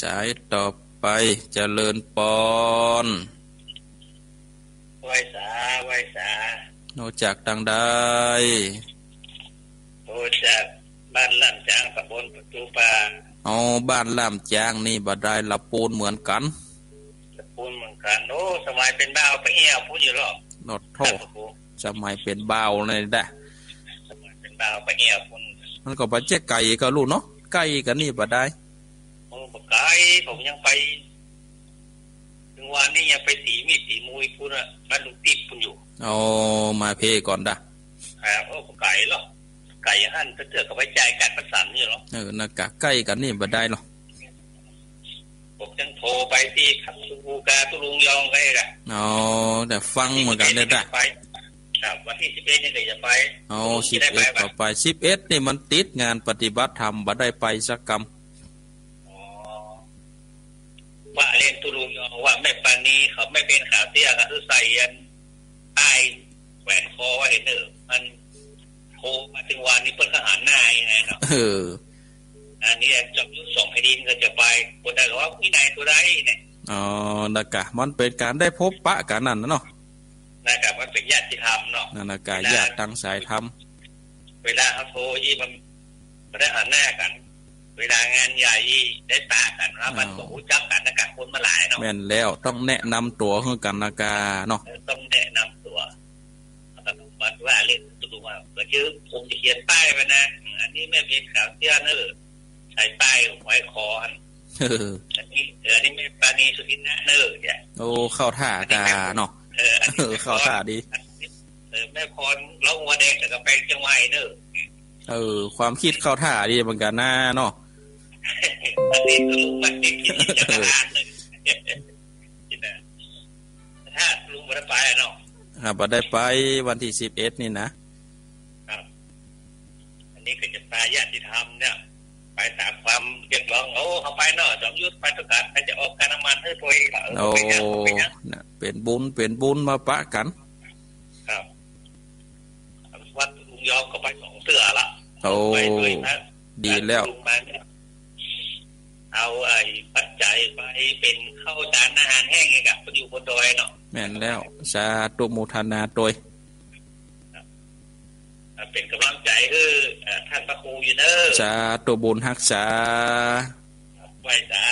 สายต่อไปเจริญปอนไว้สาโนจากดังใดโนจากบ้านล่ำจางตำบลประตูปลาบ้านล่ำจางนี่บ่ได้ละปูนเหมือนกันโอ้สมัยเป็นบ่าวไปเอี่ยวพูดอยู่หรอกนดโทสมัยเป็นบ่าวเลยได้สมัยเป็นบ่าวไปเอี่ยวพูดมันก็บ่เจ๊ไก่ก็รู้เนาะไก่กันนี่บ่ได้ไก่ผมยังไปถึงวันนี้ยังไปสีมีสีมุยพูดอะบ้านลุงติ๊บพูดอยู่มาเพก่อนด่ะไก่หรอไก่หั่นเถื่อกับไว้ใจการประสานนี่หรอนักกะไก่กันนี่บ่ได้หรอผมยังโทรไปที่ขับสุกาตุลุงยองไปละแต่ฟังเหมือนกันเลยด่ะครับวันที่11นี่ก็จะไป11ต่อไป11นี่มันติดงานปฏิบัติธรรมบ่ได้ไปสักกรรมว่าเรียนตุลุงยองว่าแม่ปานีเขาไม่เป็นขาเตี้ยก็คือใส่ยันใต้แหวนคอไว้เด้อมันโทรมาถึงวันนี้เพิ่นก็หันหน้ายังไงเนาะอันนี้จบยุทธส่งให้ดินก็จะไปคนใดก็ว่าที่ไหนตัวใดเนี่ยนักกะมันเป็นการได้พบปะกันนั่นเนาะนักกะมันเป็นญาติธรรมเนาะนักกะญาติตั้งสายธรรมเวลาเขาโทรมันได้หันหน้ากันเวลางานใหญ่ได้ปะกันแล้วมันก็รู้จักกันนักกะคนมาหลายเนาะแม่นแล้วต้องแนะนำตัวให้กันนักกะเนาะต้องแนะนำตัวบัดว่าเล่นตัวว่าก็คือผมจะเขียนป้ายไว้นะอันนี้ไม่เป็นข่าวเตี้ยเนอะใส่ป้ายไว้คออันนี้ไม่ปานีสุทินนะเนอเนี่ยเข้าท่ากาเนาะเข้าท่าดีแม่พรเราหัวแดงแต่กระแปงจังไวเนอความคิดเข้าท่าดีเหมือนกันนะเนาะอันนี้คือลุงมันคิดจะทานเลยถ้าลุงไม่ได้ไปเนาะบ่ได้ไปวันที่11นี่นะครับอันนี้คือจะตายญาติธรรมเนี่ยไปตามความเรียกร้องเขาไปเนาะจอมยุทธไปประกาศไปจะออกการน้ำมันให้ตัวเองเป็นบุญมาปะกันครับวัดลุงยอมก็ไป2เสือละไปด้วยนะดีแล้วเอาปัจจัยไปเป็นข้าวสารอาหารแห้งไงกับอยู่บนดอยเนาะแม่นแล้วสาธุโมทนาโดย เป็นกำลังใจให้ท่านพระครูอยู่เนอะ สาธุบุญรักษาไหว้สา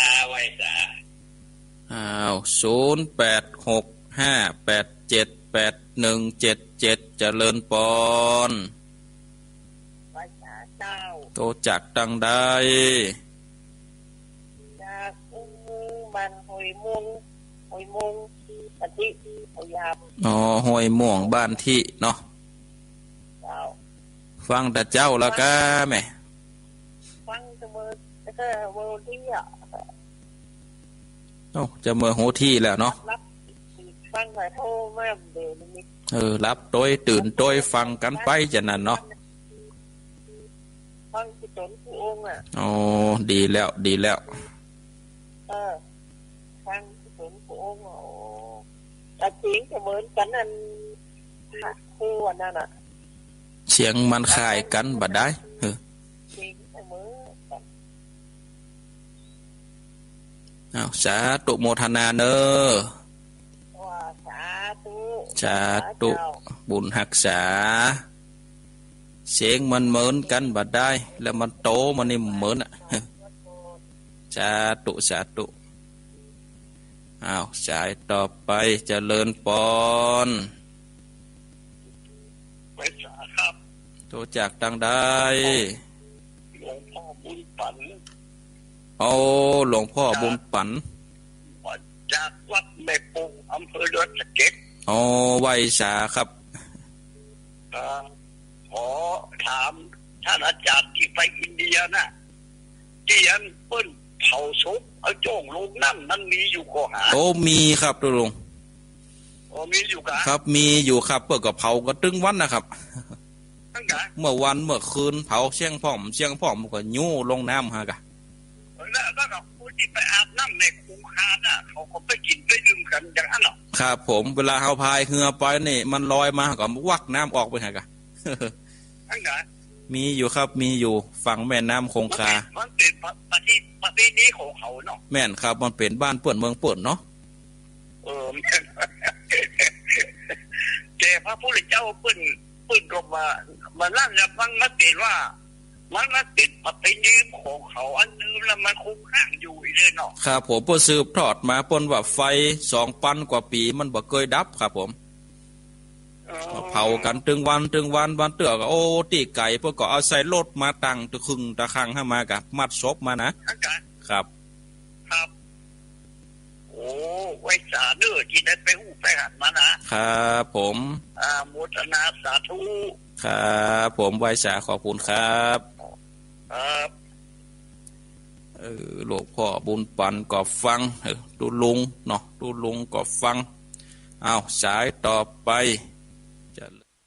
อ้าว0865878177เจริญปอนไหว้สาเจ้าโตจากดังใดจากมันหอยมุงอาทิพยามห้วยม่วงบ้านที่เนาะฟังแต่เจ้าแล้วก็แม่ฟังจะเมื่อแล้วก็เมื่อที่จะเมื่อโหที่แล้วเนาะฟังแต่โทรแม่เดี๋ยวนี้รับโดยตื่นโดยฟังกันไปจะนั่นเนาะฟังกุศลผู้องค์ดีแล้วฟังกุศลผู้องค์แต่จริงจะเหมือนกันนั่นคู่นั่นน่ะเสียงมันคล้ายกันบัดได้จริงเสมอสาธุโมทนาเนอสาธุบุญรักษาเสียงมันเหมือนกันบัดได้แล้วมันโตมันนี่เหมือนสาธุสายต่อไปเจริญปอนไม่สาครับโตจากดังใดหลวงพ่อบุญปันหลวงพ่อบุญปันจากวัดแม่ปูอำเภอดอยสะเก็ดไว้สาครับขอถามท่านอาจารย์ที่ไปอินเดียน่ะที่ยันเปิ้นเผาศพเอาโจ่งลงนั่นมันมีอยู่ก็หามีครับตุลุงมีอยู่ครับมีอยู่ครับเปิดกับเผาก็ตึงวันนะครับเมื่อวันเมื่อคืนเผาเชียงพ่อมก็ยู่ลงน้ำฮะกะแล้วก็ผู้ที่ไปอาบน้ำในคูคาน่ะเขาก็ไปกินไปดื่มกันอย่างนั้นหรอครับผมเวลาเขาพายเรือไปนี่มันลอยมาก็วักน้ำออกไปฮะกะมีอยู่ครับมีอยู่ฝั่งแม่น้ำคงคามันเป็นประเทศนี้ของเขาเนาะแม่นครับมันเป็นบ้านเปิ่นเมืองเปิ่นเนาะแต่พระพุทธเจ้าเปิ้นก็มาลั่นแล้วมันเป็นว่ามันติดประเพณีของเขาอันนึงแล้วมันคงค้างอยู่เลยเนาะครับผมเพิ่นสืบทอดมาเปิ้นว่าไฟ2,000 กว่าปีมันบ่เคยดับครับผมเผากันตึงวันเตือกตีไก่เพิ่นก็เอาใส่รถมาตั้งตะครึ่งตะคังให้มากับมัดศพมานะครับไว้สาเด้อที่ได้ไปหู้ไปหันมานะครับผมโมทนาสาธุครับผมไว้สาขอบคุณครับหลวงพ่อบุญปันก็ฟังดูลุงเนาะดูลุงก็ฟังสายต่อไปจะ